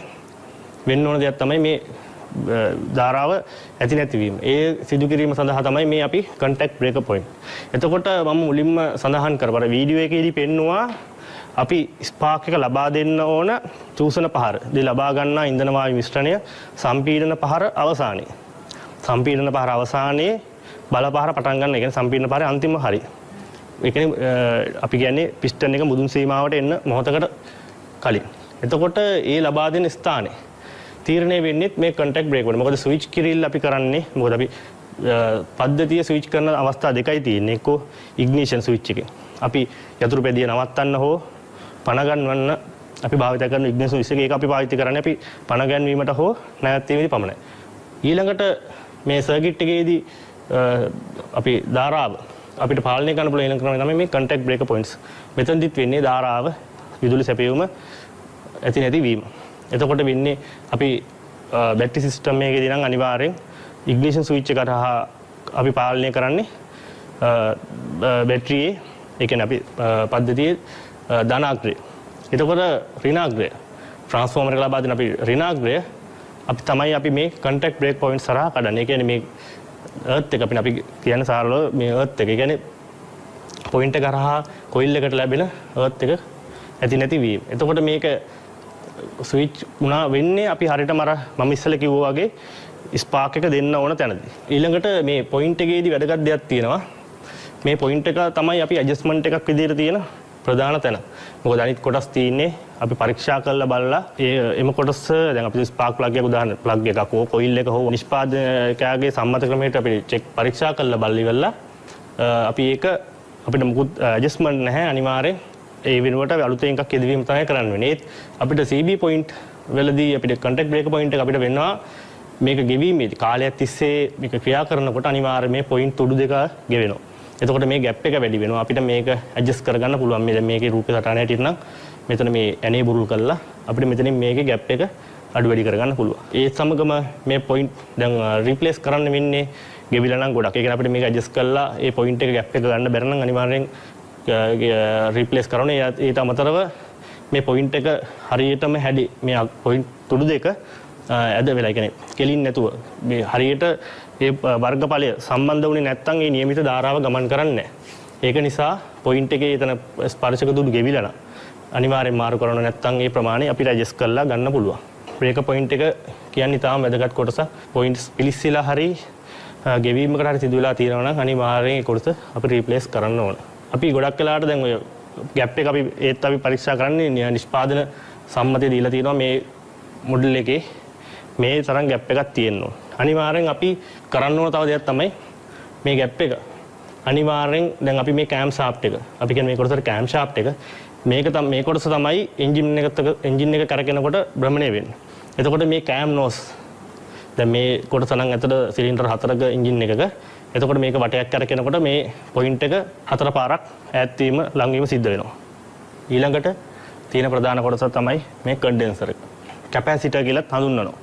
Speaker 1: වෙන්න ඕන දෙයක් තමයි මේ ධාරාව ඇති නැතිවීම. ඒ සිදු කිරීම සඳහා තමයි මේ අපි contact breaker point. එතකොට මම මුලින්ම සඳහන් කරපර වීඩියෝ එකේදී පෙන්නවා අපි ස්පාක් එක ලබා දෙන්න ඕන චූසන පහර. දී ලබා ගන්නා ඉන්ධන වායු මිශ්‍රණය සම්පීඩන පහර අවසානයේ. සම්පීඩන පහර අවසානයේ බල පහර පටන් ගන්න. ඒ කියන්නේ සම්පීඩන පහරේ අන්තිම හරි. ඒ කියන්නේ අපි කියන්නේ පිස්ටන් එක මුදුන් සීමාවට එන්න මොහොතකට කලින්. එතකොට ඒ ලබා දෙන ස්ථානේ තීරණය වෙන්නේ මේ contact breaker point. මොකද ස්විච් කිරිල්ල අපි කරන්නේ මොකද අපි පද්ධතිය ස්විච් කරන අවස්ථා දෙකයි තියෙන්නේ. එක්කෝ ignition switch එකේ අපි යතුරු පෙදිය නවත්තන්න හෝ පණ ගන්නවන්න අපි භාවිත කරන ignition switch එක ඒක අපි පාවිච්චි කරන්නේ අපි පණ ගැන්වීමට හෝ නැවැත්වීමේදී පමණයි. ඊළඟට මේ සර්කිට් එකේදී අපි ධාරාව අපිට පාලනය කරන්න පුළුවන් ක්‍රම තමයි මේ contact breaker points. මෙතනදිත් වෙන්නේ ධාරාව විදුලි සැපයුම ඇති නැතිවීම. එතකොට වෙන්නේ අපි බැටරි සිස්ටම් එකේදී නම් අනිවාර්යෙන් ignition switch එකට අපි පාලනය කරන්නේ බැටරියේ ඒ කියන්නේ අපි පද්ධතියේ ධනාග්‍රය. එතකොට ඍණාග්‍රය ට්‍රාන්ස්ෆෝමර් එක ලබා දෙන අපි ඍණාග්‍රය අපි තමයි අපි මේ contact break point සරහා කඩන්නේ. ඒ කියන්නේ මේ earth එක අපි කියන්නේ සාරලව මේ earth එක. ඒ කියන්නේ point එක කරහා coil එකට ලැබෙන earth එක ඇති නැති වීම. එතකොට මේක ස්විච් වුණා වෙන්නේ අපි හරියටම අර මම ඉස්සෙල්ලා කිව්වා වගේ ස්පාක් එක දෙන්න ඕන තැනදී. ඊළඟට මේ පොයින්ට් එකේදී වැදගත් දෙයක් තියෙනවා. මේ පොයින්ට් එක තමයි අපි ඇඩ්ජස්ට්මන්ට් එකක් විදිහට තියෙන ප්‍රධාන තැන. මොකද අනිත් කොටස් තියෙන්නේ අපි පරීක්ෂා කරලා බලලා එම කොටස දැන් අපි ස්පාක් ප්ලග් එක උදාහරණ ප්ලග් එකක් හෝ කොයිල් එක හෝ නිෂ්පාදකයාගේ සම්මත ක්‍රමයට අපි චෙක් පරීක්ෂා කරලා බලලා ඉවරලා අපි ඒක අපිට මුකුත් ඇඩ්ජස්ට්මන්ට් නැහැ අනිවාර්යෙන් ඒ වෙනුවට අලුතෙන් එකක් යෙදවීම තමයි කරන්න වෙන්නේ. ඒත් අපිට CB පොයින්ට් වලදී අපිට contact breaker point එක අපිට වෙනවා මේක ගෙවීමේදී කාලයක් තිස්සේ මේක ක්‍රියා කරනකොට අනිවාර්යයෙන් මේ පොයින්ට් තුඩු දෙක ගෙවෙනවා. එතකොට මේ ગેප් එක වැඩි වෙනවා. අපිට මේක ඇඩ්ජස්ට් කරගන්න පුළුවන්. මේ දැන් මේකේ රූපේ සටහන හැටියට නම් මෙතන මේ ඇනේ බුරුල් කරලා අපිට මෙතනින් මේකේ ગેප් එක අඩු වැඩි කරගන්න පුළුවන්. ඒ සමගම මේ පොයින්ට් දැන් රීප්ලේස් කරන්න වෙන්නේ ගෙවිලා නම් ගොඩක්. ඒ කියන්නේ අපිට මේක ඇඩ්ජස්ට් කරලා ඒ පොයින්ට් එක ગેප් එක ගන්න බැර නම් අනිවාර්යෙන් රීප්ලේස් කරනවා. ඊට අමතරව මේ පොයින්ට් එක හරියටම හැඩි මේ පොයින්ට් තුඩු දෙක ඇද වෙලා කියන්නේ කෙලින් නැතුව මේ හරියට ඒ වර්ගඵලය සම්බන්ධ වුණේ නැත්නම් ඒ નિયમિત ධාරාව ගමන් කරන්නේ නැහැ. ඒක නිසා පොයින්ට් එකේ එතන ස්පර්ශක තුඩු ගෙවිලා නම් අනිවාර්යෙන් මාරු කරනවා නැත්නම් ඒ ප්‍රමාණය අපිට ඇඩ්ජස්ට් කරලා ගන්න පුළුවන්. බ්‍රේක පොයින්ට් එක කියන්නේ තාම වැදගත් කොටස. පොයින්ට්ස් පිලිස්සලා හරි ගෙවීමකට හරි සිදු වෙලා තියෙනවා නම් අනිවාර්යෙන් ඒ කොටස අපි රීප්ලේස් කරන්න ඕන. අපි ගොඩක් වෙලාවට දැන් ඔය ગેප් එක අපි පරීක්ෂා කරන්නේ නිෂ්පාදන සම්මතය දීලා තියෙනවා මේ මොඩල් එකේ මේ තරම් ગેප් එකක් තියෙනවා. අනිවාර්යෙන් අපි කරන්න ඕන තව දෙයක් තමයි මේ ગેප් එක. අනිවාර්යෙන් දැන් අපි මේ කෑම් ෂාෆ්ට් එක අපි කියන්නේ මේ කොටසට කෑම් ෂාෆ්ට් එක මේ කොටස තමයි එන්ජින් එක කරකිනකොට භ්‍රමණය වෙන්නේ. එතකොට මේ කෑම් නෝස් දැන් මේ කොටස නම් ඇතට සිලින්ඩර් 4ක එන්ජින් එකක. එතකොට මේක වටයක් කරකිනකොට මේ පොයින්ට් එක 4 පාරක් ඈත් වීම ලඟ වීම සිද්ධ වෙනවා. ඊළඟට තියෙන ප්‍රධාන කොටස තමයි මේ කන්ඩෙන්සර් එක. කැපැසිටර් කියලා හඳුන්වනවා.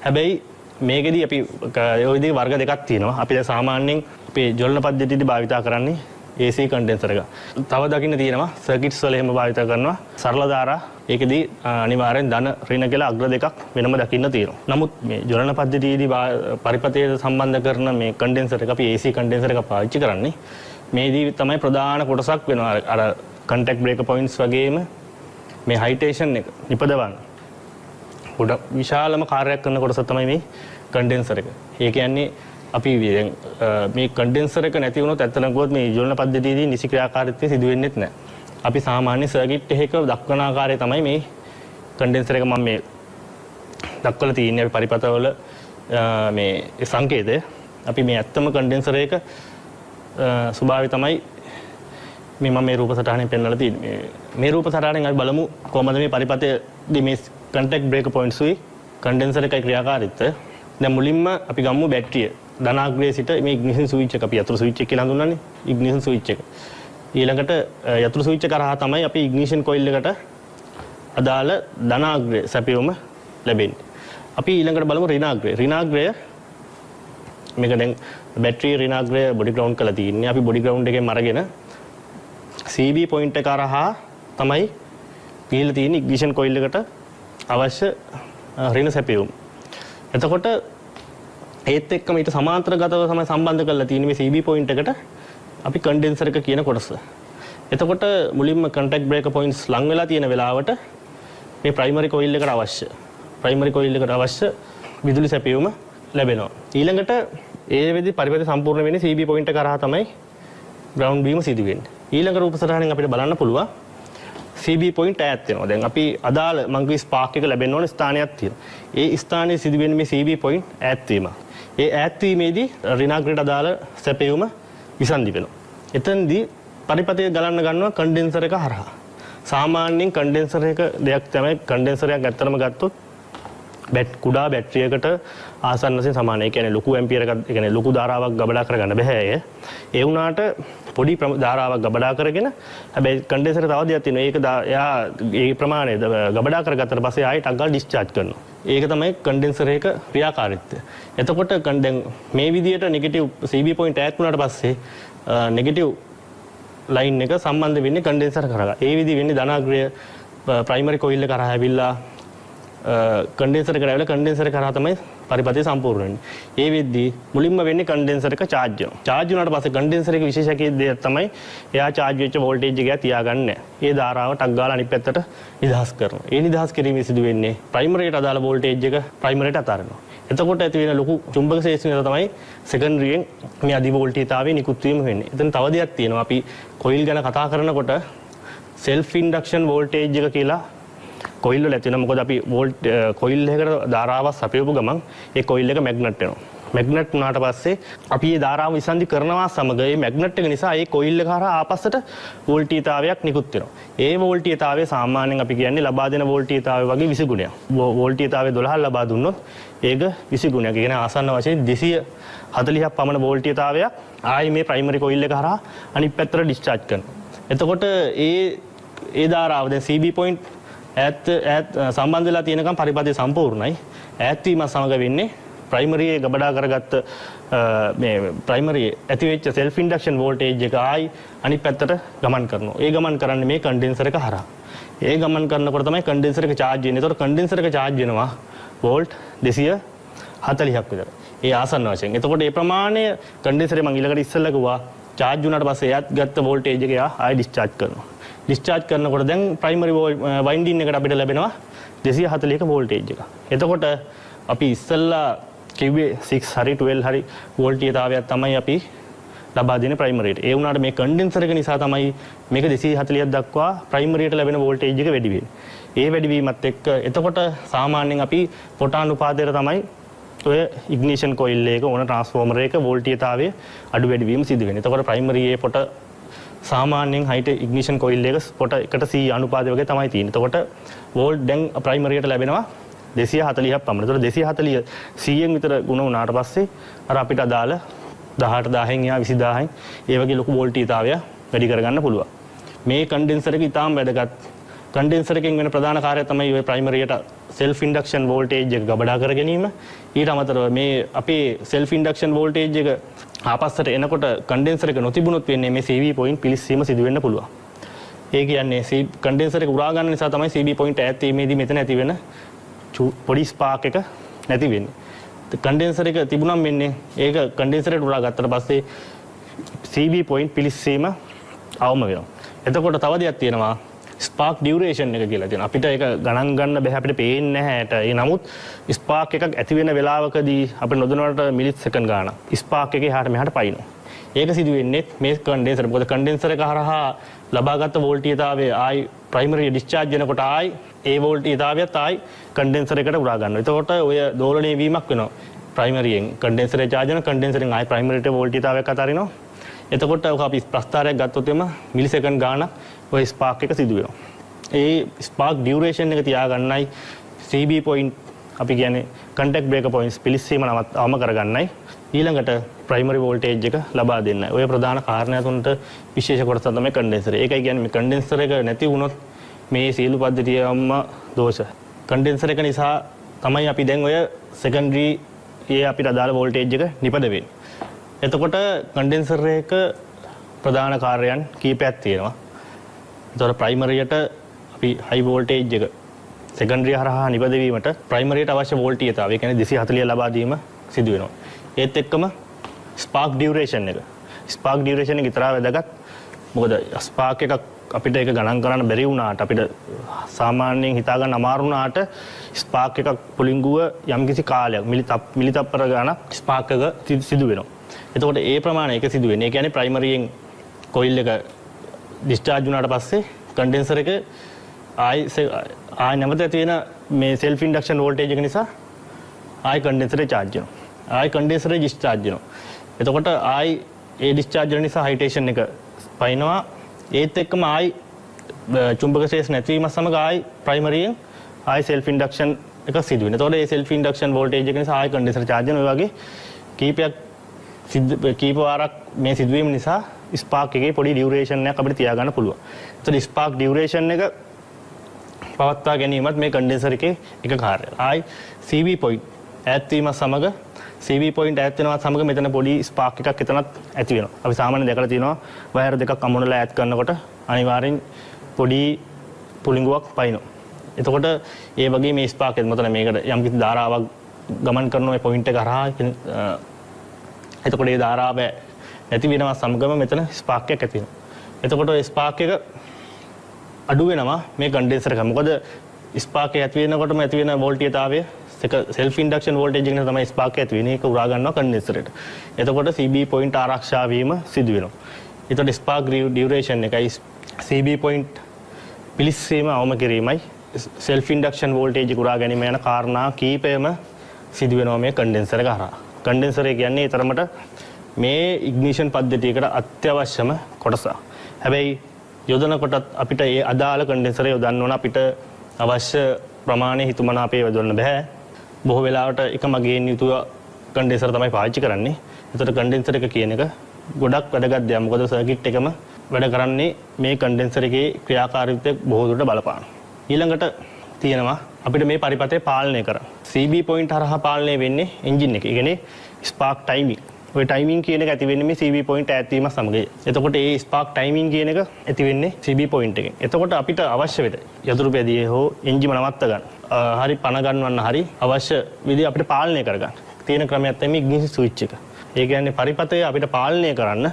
Speaker 1: හැබැයි මේකෙදී අපි ඔය විදිහේ වර්ග දෙකක් තියෙනවා. අපි දැන් සාමාන්‍යයෙන් අපේ ජොලන පද්ධතියේදී භාවිතා කරන්නේ AC කන්ඩෙන්සර් එක. තව දකින්න තියෙනවා සර්කිට්ස් වල එහෙම භාවිතා කරනවා සරල ධාරා. ඒකෙදී අනිවාර්යෙන් ධන ඍණ කියලා අග්‍ර දෙකක් වෙනම දකින්න තියෙනවා. නමුත් මේ ජොලන පද්ධතියේදී පරිපථයට සම්බන්ධ කරන මේ කන්ඩෙන්සර් එක අපි AC කන්ඩෙන්සර් එක පාවිච්චි කරන්නේ. මේදී තමයි ප්‍රධාන කොටසක් වෙනවා. අර contact breaker points වගේම මේ හයිටේෂන් එක නිපදවන්න. ගොඩක් විශාලම කාර්යයක් කරන කොටස තමයි මේ කන්ඩෙන්සර් එක. ඒ කියන්නේ අපි මේ කන්ඩෙන්සර් එක නැති වුණොත් ඇත්තටම කිව්වොත් මේ ජොලන පද්ධතියේදී නිසි ක්‍රියාකාරීත්වය සිදු වෙන්නේ නැහැ. අපි සාමාන්‍ය සර්කිට් එකක දක්වන ආකාරය තමයි මේ කන්ඩෙන්සර් එක මම මේ දක්වලා තියෙන්නේ අපි පරිපථවල මේ සංකේතය. අපි මේ ඇත්තම කන්ඩෙන්සර් එක ස්වභාවය තමයි මම මේ රූප සටහනෙන් පෙන්වලා තියෙන්නේ. මේ රූප සටහනෙන් අපි බලමු කොහොමද මේ පරිපථයේදී මේ contact breaker points උයි කන්ඩෙන්සර් එකේ ක්‍රියාකාරීත්වය. දැන් මුලින්ම අපි ගමු බැටරිය. ධනාග්‍රයේ සිට මේ ignition switch එක අපි යතුරු switch එක කියලා හඳුන්වන්නේ. ignition switch එක. ඊළඟට යතුරු switch එක කරා තමයි අපි ignition coil එකට අදාළ ධනාග්‍රය සැපයුම ලැබෙන්නේ. අපි ඊළඟට බලමු ඍණාග්‍රය. ඍණාග්‍රය මේක දැන් බැටරි ඍණාග්‍රය බොඩි ග්‍රවුන්ඩ් කරලා තියෙන්නේ. අපි බොඩි ග්‍රවුන්ඩ් එකෙන් අරගෙන CB පොයින්ට් එක හරහා තමයි ගිහිල්ලා තියෙන්නේ ඉග්නිෂන් කොයිල් එකට අවශ්‍ය ඍණ සැපයුම්. එතකොට ඒත් එක්කම ඊට සමාන්තරගතව තමයි සම්බන්ධ කරලා තියෙන්නේ මේ CB පොයින්ට් එකට අපි කන්ඩෙන්සර් එක කියන කොටස. එතකොට මුලින්ම කන්ටැක්ට් බ්‍රේකර් පොයින්ට්ස් ලං වෙලා තියෙන වෙලාවට මේ ප්‍රයිමරි කොයිල් එකට අවශ්‍ය විදුලි සැපයුම ලැබෙනවා. ඊළඟට ඒ වෙදි පරිපථය සම්පූර්ණ වෙන්නේ CB පොයින්ට් එක කරා තමයි ග්‍රවුන්ඩ් බීම සිදු වෙන්නේ. ඊළඟ රූපසටහනෙන් අපිට බලන්න පුළුවන් CB පොයින්ට් ඈත් වෙනවා. දැන් අපි අදාළ මංගවි ස්පාර්ක් එක ලැබෙන්න ඕන ස්ථානයක් තියෙනවා. ඒ ස්ථානයේ සිදු වෙන්නේ මේ CB පොයින්ට් ඈත් වීම. ඒ ඈත් වීමේදී ඍණාග්‍රයට අදාළ සැපයුම විසන්ධි වෙනවා. එතෙන්දී පරිපථය ගලන්න ගන්නවා කන්ඩෙන්සර් එක හරහා. සාමාන්‍යයෙන් කන්ඩෙන්සර් එක දෙයක් තමයි කන්ඩෙන්සරයක් ඇත්තටම ගත්තොත් කුඩා බැටරියකට ආසන්න වශයෙන් සමානයි. ඒ කියන්නේ ලොකු ඇම්පියර් එකක්, ඒ කියන්නේ ලොකු ධාරාවක් ගබඩා කරගන්න බෑ. ඒ වුණාට පොඩි ධාරාවක් ගබඩා කරගෙන හැබැයි කන්ඩෙන්සර් තව දෙයක් තියෙනවා. ඒක එයා ඒ ප්‍රමාණය ගබඩා කරගත්තට පස්සේ ආයෙ ටක් ගාලා ඩිස්චාර්ජ් කරනවා. ඒක තමයි කන්ඩෙන්සර් එක ක්‍රියාකාරීත්වය. එතකොට දැන් මේ විදියට නෙගටිව් CB පොයින්ට් ඈත් වුණාට පස්සේ නෙගටිව් ලයින් එක සම්බන්ධ වෙන්නේ කන්ඩෙන්සර් කරා. ඒ විදිහ වෙන්නේ ධනාග්‍රය ප්‍රයිමරි කොයිල් එක කරා ඇවිල්ලා කන්ඩෙන්සර් එකට ඇවිල්ලා කන්ඩෙන්සර් කරා තමයි පරිපථය සම්පූර්ණ වෙන්නේ. ඒ වෙද්දී මුලින්ම වෙන්නේ කන්ඩෙන්සර් එක charge වෙනවා. charge වුණාට පස්සේ කන්ඩෙන්සර් එකේ විශේෂකයේ තමයි එයා charge වෙච්ච වෝල්ටේජ් එක තියාගන්නේ නැහැ. ඒ ධාරාව ටක් ගාලා අනිත් පැත්තට නිදහස් කරනවා. ඒ නිදහස් කිරීමේ සිදු වෙන්නේ ප්‍රයිමරියට අදාළ වෝල්ටේජ් එක ප්‍රයිමරියට අතාරිනවා. එතකොට ඇති වෙන ලොකු චුම්බක ශේෂ්ත්‍රය තමයි සෙකන්ඩරියෙන් මේ අධි වෝල්ටීයතාවයේ නිකුත් වීම වෙන්නේ. එතන තව දෙයක් තියෙනවා. අපි කොයිල් ගැන කතා කරනකොට self induction voltage එක කියලා කොයිල් වල ඇති වෙනවා. මොකද අපි කොයිල් එකකට ධාරාවක් සපයපු ගමන් ඒ කොයිල් එක මැග්නට් වෙනවා. මැග්නට් වුණාට පස්සේ අපි මේ ධාරාව විසන්ධි කරනවා සමග මේ මැග්නට් එක නිසා ඒ කොයිල් එක හරහා ආපස්සට වෝල්ටීයතාවයක් නිකුත් වෙනවා. ඒ වෝල්ටීයතාවය සාමාන්‍යයෙන් අපි කියන්නේ ලබා දෙන වෝල්ටීයතාවය වගේ 20 ගුණයක්. වෝල්ටීයතාවය 12 ලබා දුන්නොත් ඒක 20 ගුණයක්. ඒ කියන්නේ ආසන්න වශයෙන් 240ක් පමණ වෝල්ටීයතාවයක් ආයි මේ ප්‍රයිමරි කොයිල් එක හරහා අනිත් පැත්තට ඩිස්චාර්ජ් කරනවා. එතකොට ඒ ධාරාව දැන් CB පොයින්ට් ඈත් සම්බන්ධ වෙලා තියෙනකම් පරිපථය සම්පූර්ණයි. ඈත් වීම සමග වෙන්නේ ප්‍රයිමරියේ ගබඩා කරගත්ත මේ ප්‍රයිමරියේ ඇතිවෙච්ච self induction voltage එක ආයි අනිත් පැත්තට ගමන් කරනවා. ඒ ගමන් කරන්නේ මේ කන්ඩෙන්සර් එක හරහා. ඒ ගමන් කරනකොට තමයි කන්ඩෙන්සර් එක charge වෙන්නේ. ඒතකොට කන්ඩෙන්සර් එක charge වෙනවා වෝල්ට් 240ක් විතර. ඒ ආසන්න වශයෙන්. එතකොට මේ ප්‍රමාණය කන්ඩෙන්සරේ මම ඊළඟට ඉස්සෙල්ලා කිව්වා charge වුණාට පස්සේ එයාත් ගත්ත voltage එක එයා ආයි discharge කරනවා. discharge කරනකොට දැන් primary winding එකට අපිට ලැබෙනවා 240ක voltage එක. එතකොට අපි ඉස්සෙල්ලා කිව්වේ 6 හරි 12 හරි වෝල්ටීයතාවයක් තමයි අපි ලබා දෙන්නේ ප්‍රයිමරියට. ඒ වුණාට මේ කන්ඩෙන්සර් එක නිසා තමයි මේක 240ක් දක්වා ප්‍රයිමරියට ලැබෙන වෝල්ටේජ් එක වැඩි වෙන්නේ. ඒ වැඩි වීමත් එක්ක එතකොට සාමාන්‍යයෙන් අපි පොට අනුපාතයට තමයි ඔය ඉග්නිෂන් කොයිල් එක ඕන ට්‍රාන්ස්ෆෝමර් එක වෝල්ටීයතාවය අඩු වැඩි වීම සිදු වෙන්නේ. එතකොට ප්‍රයිමරියේ පොට සාමාන්‍යයෙන් හයිට ඉග්නිෂන් කොයිල් එක පොට 100 අනුපාතය වගේ තමයි තියෙන්නේ. එතකොට වෝල්ට් දැන් ප්‍රයිමරියට ලැබෙනවා 240ක් පමණ. ඒතකොට 240 100න් විතර ගුණ වුණාට පස්සේ අර අපිට අදාළ 18000න් යා 20000න් ඒ වගේ ලොකු වෝල්ටීයතාවය වැඩි කරගන්න පුළුවන්. මේ කන්ඩෙන්සර් එක ඉතාම වැදගත්. කන්ඩෙන්සර් එකෙන් වෙන ප්‍රධාන කාර්යය තමයි ඔය ප්‍රයිමරියට self induction voltage එක ගබඩා කර ගැනීම. ඊට අමතරව මේ අපේ self induction voltage එක ආපස්සට එනකොට කන්ඩෙන්සර් එක නොතිබුණොත් වෙන්නේ මේ CV point පිලිස්සීම සිදු වෙන්න පුළුවන්. ඒ කියන්නේ කන්ඩෙන්සර් එක උරා ගන්න නිසා තමයි CV point ඈත් වීමේදී මෙතන ඇති වෙන පොඩි ස්පාක් එක නැති වෙන්නේ. කන්ඩෙන්සර් එක තිබුණම් වෙන්නේ ඒක කන්ඩෙන්සර් එකට උරා ගත්තට පස්සේ CV point පිලිස්සීම අවම වෙනවා. එතකොට තව දෙයක් තියෙනවා ස්පාක් ඩියුරේෂන් එක කියලා තියෙනවා. අපිට ඒක ගණන් ගන්න බෑ, අපිට පේන්නේ නැහැ. ඒ නමුත් ස්පාක් එකක් ඇති වෙන වෙලාවකදී අපිට නොදැනුවට මිලිත් සෙකන්ඩ් ගාණක් ස්පාක් එකේ එහාට මෙහාට පයින්නවා. ඒක සිදු වෙන්නේ මේ කන්ඩෙන්සර්. මොකද කන්ඩෙන්සර් එක හරහා ලබාගත් වෝල්ටීයතාවය ආයි ප්‍රයිමරි ඩිස්චාර්ජ් වෙනකොට ආයි ඒ වෝල්ටීයතාවයත් ආයි කන්ඩෙන්සර් එකට උරා ගන්නවා. එතකොට ඔය දෝලණය වීමක් වෙනවා. ප්‍රයිමරියෙන් කන්ඩෙන්සරේ චාර්ජ් වෙන කන්ඩෙන්සරෙන් ආයි ප්‍රයිමරිට වෝල්ටීයතාවයක් අතාරිනවා. එතකොට අපි ප්‍රස්ථාරයක් ගත්තොත් එම මිලි සෙකන්ඩ් ගාණක් ඔය ස්පාක් එක සිදු වෙනවා. ඒ ස්පාක් ඩියුරේෂන් එක තියාගන්නයි CB පොයින්ට් අපි කියන්නේ කන්ටැක්ට් බ්‍රේකර් පොයින්ට්ස් පිලිස්සීම අවම කරගන්නයි ඊළඟට ප්‍රයිමරි වෝල්ටේජ් එක ලබා දෙන්නයි. ඔය ප්‍රධාන කාරණා තුනට විශේෂ කොටස තමයි කන්ඩෙන්සර්. ඒකයි කියන්නේ මේ කන්ඩෙන්සර් එක නැති වුණොත් මේ සියලු පද්ධතියම දෝෂ. කන්ඩෙන්සර් එක නිසා තමයි අපි දැන් ඔය සෙකන්ඩරි ඒ අපිට අදාළ වෝල්ටේජ් එක නිපද වෙන්නේ. එතකොට කන්ඩෙන්සර් එක ප්‍රධාන කාර්යයන් කීපයක් තියෙනවා. එතකොට ප්‍රයිමරියට අපි හයි වෝල්ටේජ් එක සෙකන්ඩරි හරහා නිපද වීමට ප්‍රයිමරියට අවශ්‍ය වෝල්ටීයතාවය ඒ කියන්නේ 240 ලබා දීම සිදු වෙනවා. ඒත් එක්කම ස්පාර්ක් ඩියුරේෂන් එක. ස්පාර්ක් ඩියුරේෂන් එක ඉතරා වැදගත්. මොකද ස්පාර්ක් එකක් අපිට ඒක ගණන් කරන්න බැරි වුණාට අපිට සාමාන්‍යයෙන් හිතා ගන්න අමාරු වුණාට ස්පාර්ක් එකක් පුලිංගුව යම්කිසි කාලයක් මිලිතප්පර ගණක් ස්පාර්ක් එක සිදු වෙනවා. එතකොට ඒ ප්‍රමාණයක සිදු වෙන්නේ. ඒ කියන්නේ ප්‍රයිමරියෙන් කොයිල් එක ඩිස්චාර්ජ් වුණාට පස්සේ කන්ඩෙන්සර් එක ආයි නැවත ඇති වෙන මේ සෙල්ෆ් ඉන්ඩක්ෂන් වෝල්ටේජ් එක නිසා ආයි කන්ඩෙන්සරේ charge වෙනවා. ආයි කන්ඩෙන්සරේ discharge වෙනවා. එතකොට ආයි ඒ discharge වෙන නිසා හයිටේෂන් එක පයින්නවා. ඒත් එක්කම ආයි චුම්බක ශේෂ නැතිවීම සමග ආයි ප්‍රයිමරියෙන් ආයි සෙල්ෆ් ඉන්ඩක්ෂන් එක සිදු වෙනවා. එතකොට ඒ සෙල්ෆ් ඉන්ඩක්ෂන් වෝල්ටේජ් එක නිසා ආයි කන්ඩෙන්සර් charge වෙනවා. ඒ වගේ කීප වාරක් මේ සිදුවීම නිසා ස්පාර්ක් එකේ පොඩි ඩියුරේෂන් එකක් අපිට තියාගන්න පුළුවන්. එතකොට ස්පාර්ක් ඩියුරේෂන් එක පවත්වා ගැනීමත් මේ කන්ඩෙන්සර් එකේ එක කාර්යය. ආයි CV පොයින්ට් ඈත් වීම සමග CV පොයින්ට් ඈත් වෙනවා සමග මෙතන පොඩි ස්පාර්ක් එකක් එතනත් ඇති වෙනවා. අපි සාමාන්‍යයෙන් දැකලා තියෙනවා වයර් දෙකක් අමුණලා ඈත් කරනකොට අනිවාර්යෙන් පොඩි පුලිංගුවක් පයින්නවා. එතකොට ඒ වගේ මේ ස්පාර්ක් එක මෙතන මේකට යම්කිසි ධාරාවක් ගමන් කරන මේ පොයින්ට් එක හරහා එතකොට ඒ ධාරාව නැති වෙනවා සමගම මෙතන ස්පාර්ක් එකක් ඇති වෙනවා. එතකොට ඒ ස්පාර්ක් එක අඩු වෙනවා මේ කන්ඩෙන්සර් එක. මොකද ස්පාර්ක් එක ඇති වෙනකොටම ඇති වෙන වෝල්ටීයතාවය සෙල්ෆ් ඉන්ඩක්ෂන් වෝල්ටේජ් එක තමයි ස්පාර්ක් එක ඇති වෙන්නේ. ඒක උරා ගන්නවා කන්ඩෙන්සරේට. එතකොට CB පොයින්ට් ආරක්ෂා වීම සිදු වෙනවා. එතකොට ස්පාර්ක් ඩියුරේෂන් එකයි CB පොයින්ට් පිළිස්සීම අවම කිරීමයි සෙල්ෆ් ඉන්ඩක්ෂන් වෝල්ටේජ් එක උරා ගැනීම යන කාරණා කීපයම සිදු වෙනවා මේ කන්ඩෙන්සර් එක හරහා. කන්ඩෙන්සර් එක කියන්නේ ඒ තරමට මේ ඉග්නිෂන් පද්ධතියකට අත්‍යවශ්‍යම කොටසක්. හැබැයි යොදනකොටත් අපිට ඒ අදාළ කන්ඩෙන්සර් යොදන්න ඕන. අපිට අවශ්‍ය ප්‍රමාණය හිතුමනාපේ යොදන්න බෑ. බොහෝ වෙලාවට එක මගේන් යුතුව කන්ඩෙන්සර් තමයි පාවිච්චි කරන්නේ. ඒතර කන්ඩෙන්සර් එක කියන එක ගොඩක් වැදගත් දෙයක්. මොකද සර්කිට් එකම වැඩ කරන්නේ මේ කන්ඩෙන්සර් එකේ ක්‍රියාකාරීත්වය බොහෝ දුරට බලපාන. ඊළඟට තියෙනවා අපිට මේ පරිපථය පාලනය කරන්න. CB පොයින්ට් හරහා පාලනය වෙන්නේ එන්ජින් එක. ඒ කියන්නේ ස්පාර්ක් ටයිමින්. ඔය ටයිමින් කියන එක ඇති වෙන්නේ මේ CB පොයින්ට් ඈත් වීම සමග. එතකොට ඒ ස්පාර්ක් ටයිමින් කියන එක ඇති වෙන්නේ CB පොයින්ට් එකෙන්. එතකොට අපිට අවශ්‍ය වෙද යතුරු පැදියේ හෝ එන්ජිම නවත්ත ගන්න. හරි පණ ගන්නවන්න හරි අවශ්‍ය විදිහ අපිට පාලනය කරගන්න. තියෙන ක්‍රමයක් තමයි ඉග්නිෂන් ස්විච් එක. ඒ කියන්නේ පරිපථය අපිට පාලනය කරන්න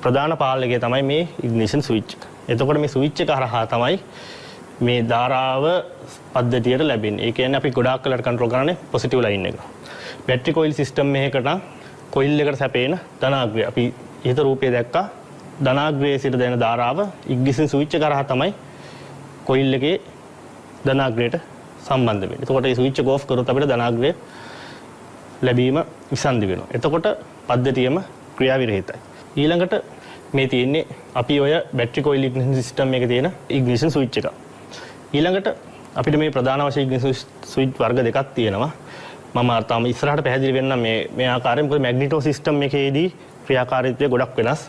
Speaker 1: ප්‍රධාන පාලකය තමයි මේ ඉග්නිෂන් ස්විච් එක. එතකොට මේ ස්විච් එක හරහා තමයි මේ ධාරාව පද්ධතියට ලැබෙන්නේ. ඒ කියන්නේ අපි ගොඩාක් කලට කන්ට්‍රෝල් කරන්නේ පොසිටිව් ලයින් එක. බැටරි කොයිල් සිස්ටම් එකකට නම් කොයිල් එකට සැපේන ධනාග්‍රය. අපි ඉහත රූපයේ දැක්කා ධනාග්‍රයේ සිට දැනෙන ධාරාව ඉග්නිෂන් ස්විච් එක කරා තමයි කොයිල් එකේ ධනාග්‍රයට සම්බන්ධ වෙන්නේ. එතකොට මේ ස්විච් එක ඕෆ් කරොත් අපිට ධනාග්‍රය ලැබීම විසන්ධි වෙනවා. එතකොට පද්ධතියම ක්‍රියා විරහිතයි. ඊළඟට මේ තියෙන්නේ අපි ඔය බැටරි කොයිල් ඉග්නිෂන් සිස්ටම් එකේ තියෙන ඉග්නිෂන් ස්විච් එක. ඊළඟට අපිට මේ ප්‍රධාන වශයෙන් ඉග්නිෂන් ස්විච් වර්ග දෙකක් තියෙනවා. මම තාම ඉස්සරහට පැහැදිලි වෙන්නම් මේ ආකාරයෙන්. මොකද මැග්නිටෝ සිස්ටම් එකේදී ක්‍රියාකාරීත්වය ගොඩක් වෙනස්.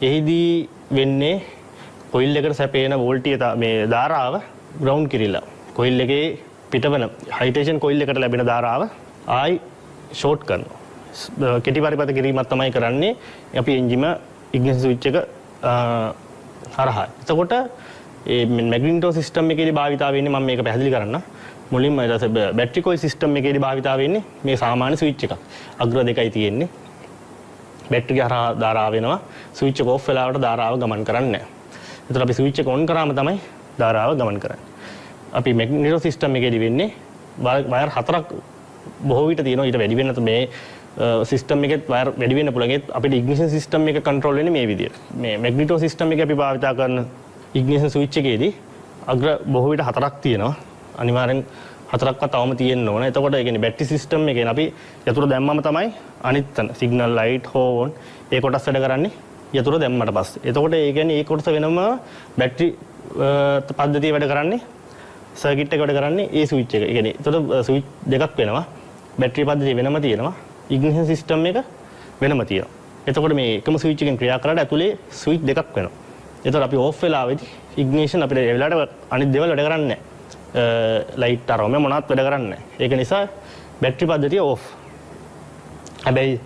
Speaker 1: එහිදී වෙන්නේ කොයිල් එකට සැපේන වෝල්ටීය මේ ධාරාව ග්‍රවුන්ඩ් කිරිලා. කොයිල් එකේ පිටවන හයිටේෂන් කොයිල් එකට ලැබෙන ධාරාව ආයි ෂෝට් කරනවා. කෙටි පරිපථ කිරීමක් තමයි කරන්නේ අපි එන්ජිම ඉග්නිෂන් ස්විච් එක හරහා. එතකොට මේ මැග්නිටෝ සිස්ටම් එකේදී භාවිතා වෙන්නේ මම මේක පැහැදිලි කරන්න. මුලින්ම බැටරි කොයිල් සිස්ටම් එකේදී භාවිතා වෙන්නේ මේ සාමාන්‍ය ස්විච් එකක්. අග්‍ර දෙකයි තියෙන්නේ. බැටරි හරහා ධාරාව වෙනවා. ස්විච් එක ඕෆ් වෙලාවට ධාරාව ගමන් කරන්නේ නැහැ. ඒතර අපි ස්විච් එක ඔන් කරාම තමයි ධාරාව ගමන් කරන්නේ. අපි මැග්නිටෝ සිස්ටම් එකේදී වෙන්නේ වයර් හතරක් බොහෝ විට තියෙනවා. ඊට වැඩි වෙනත් මේ සිස්ටම් එකෙත් වයර් වැඩි වෙන්න පුළුවන්. ඒත් අපිට ඉග්නිෂන් සිස්ටම් එක කන්ට්‍රෝල් වෙන්නේ මේ විදියට. මේ මැග්නිටෝ සිස්ටම් එක අපි භාවිතා කරන ඉග්නිෂන් ස්විච් එකේදී අග්‍ර බොහෝ විට හතරක් තියෙනවා. අනිවාර්යෙන් හතරක්වත් අවම තියෙන්න ඕන. එතකොට ඒ කියන්නේ බැටරි සිස්ටම් එකෙන් අපි යතුරු දැම්මම තමයි අනිත් තන සිග්නල් ලයිට් හෝන් ඒ කොටස් වැඩ කරන්නේ යතුරු දැම්මට පස්සේ. එතකොට ඒ කියන්නේ ඒ කොටස වෙනම බැටරි පද්ධතිය වැඩ කරන්නේ සර්කිට් එක වැඩ කරන්නේ ඒ ස්විච් එක. ඒ කියන්නේ එතකොට ස්විච් දෙකක් වෙනවා. බැටරි පද්ධතිය වෙනම තියෙනවා. ඉග්නිෂන් සිස්ටම් එක වෙනම තියෙනවා. එතකොට මේ එකම ස්විච් එකෙන් ක්‍රියා කරලා ඇතුලේ ස්විච් දෙකක් වෙනවා. එතකොට අපි ඕෆ් වෙලාවේදී ඉග්නිෂන් අපිට ඒ වෙලාවට අනිත් දේවල් වැඩ කරන්නේ නැහැ. ලයිට් අරවම මොනවත් වැඩ කරන්නේ නැහැ. ඒක නිසා බැටරි පද්ධතිය ඕෆ්. හැබැයි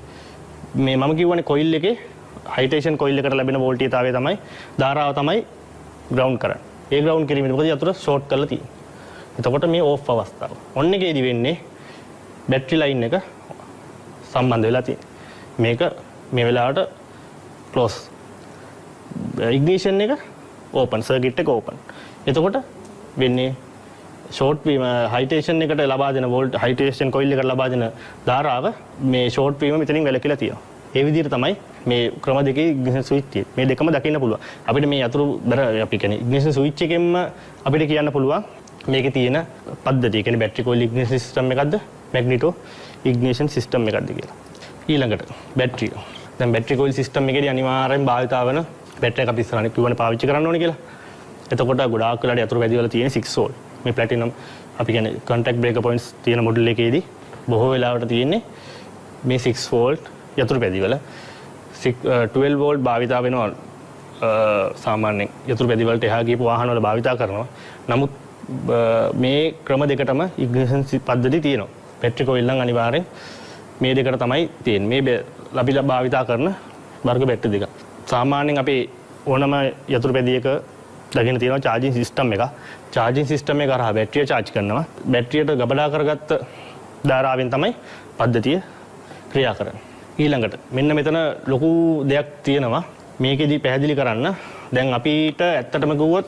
Speaker 1: මේ මම කියවනේ කොයිල් එකේ හයිටේෂන් කොයිල් එකට ලැබෙන වෝල්ටේජතාවය තමයි ධාරාව තමයි ග්‍රවුන්ඩ් කරන්නේ. ඒ ග්‍රවුන්ඩ් කිරීමේදී මොකද යතුර ෂෝට් කරලා තියෙන්නේ. එතකොට මේ ඕෆ් අවස්ථාව. ඔන්න එකේදී වෙන්නේ බැටරි ලයින් එක සම්බන්ධ වෙලා තියෙන්නේ. මේක මේ වෙලාවට ක්ලෝස්. ඉග්නිෂන් එක ඕපන්, සර්කිට් එක ඕපන්. එතකොට වෙන්නේ ෂෝට් වීම හයිටේෂන් එකට ලබා දෙන වෝල්ට් හයිටේෂන් කොයිල් එකට ලබා දෙන ධාරාව මේ ෂෝට් වීම මෙතනින් වැළකීලා තියෙනවා. ඒ විදිහට තමයි මේ ක්‍රම දෙකේ ඉග්නිෂන් ස්විච් තියෙන්නේ. මේ දෙකම දකින්න පුළුවන්. අපිට මේ යතුරු දර අපි කියන්නේ ඉග්නිෂන් ස්විච් එකෙන්ම අපිට කියන්න පුළුවන් මේකේ තියෙන පද්ධතිය. කියන්නේ බැටරි කොයිල් ඉග්නිෂන් සිස්ටම් එකක්ද මැග්නිටෝ ඉග්නිෂන් සිස්ටම් එකක්ද කියලා. ඊළඟට බැටරිය. දැන් බැටරි කොයිල් සිස්ටම් එකේදී අනිවාර්යෙන් භාවිතා වෙන බැටරි එක අපි ඉස්සරහට කිව්වනේ පාවිච්චි කරන්න ඕනේ කියලා. එතකොට ගොඩාක් වෙලාට යතුරු වැදිවල තියෙන 6 වෝල්ට්. මේ ප්ලැටිනම් අපි කියන්නේ කොන්ටැක්ට් බ්‍රේකර් පොයින්ට්ස් තියෙන මොඩල් එකේදී බොහෝ වෙලාවට තියෙන්නේ මේ 6 වෝල්ට් යතුරු පැදිවල 12 වෝල්ට් භාවිතා වෙනවා සාමාන්‍යයෙන් යතුරු පැදිවලට එහා ගියපු වාහන වල භාවිතා කරනවා. නමුත් මේ ක්‍රම දෙකටම ඉග්නිෂන් පද්ධති තියෙනවා. බැටරි කොයිල් නම් අනිවාර්යෙන් මේ දෙකට තමයි තියෙන්නේ. මේ ලබිලා භාවිතා කරන වර්ග බැටරි දෙක. සාමාන්‍යයෙන් අපි ඕනම යතුරු පැදියක දකින්න තියෙනවා charging system එක. charging system එක කරා බැටරිය charge කරනවා. බැටරියට ගබඩා කරගත්ත ධාරාවෙන් තමයි පද්ධතිය ක්‍රියා කරන්නේ. ඊළඟට මෙන්න මෙතන ලොකු දෙයක් තියෙනවා. මේකෙදි පැහැදිලි කරන්න. දැන් අපිට ඇත්තටම කිව්වොත්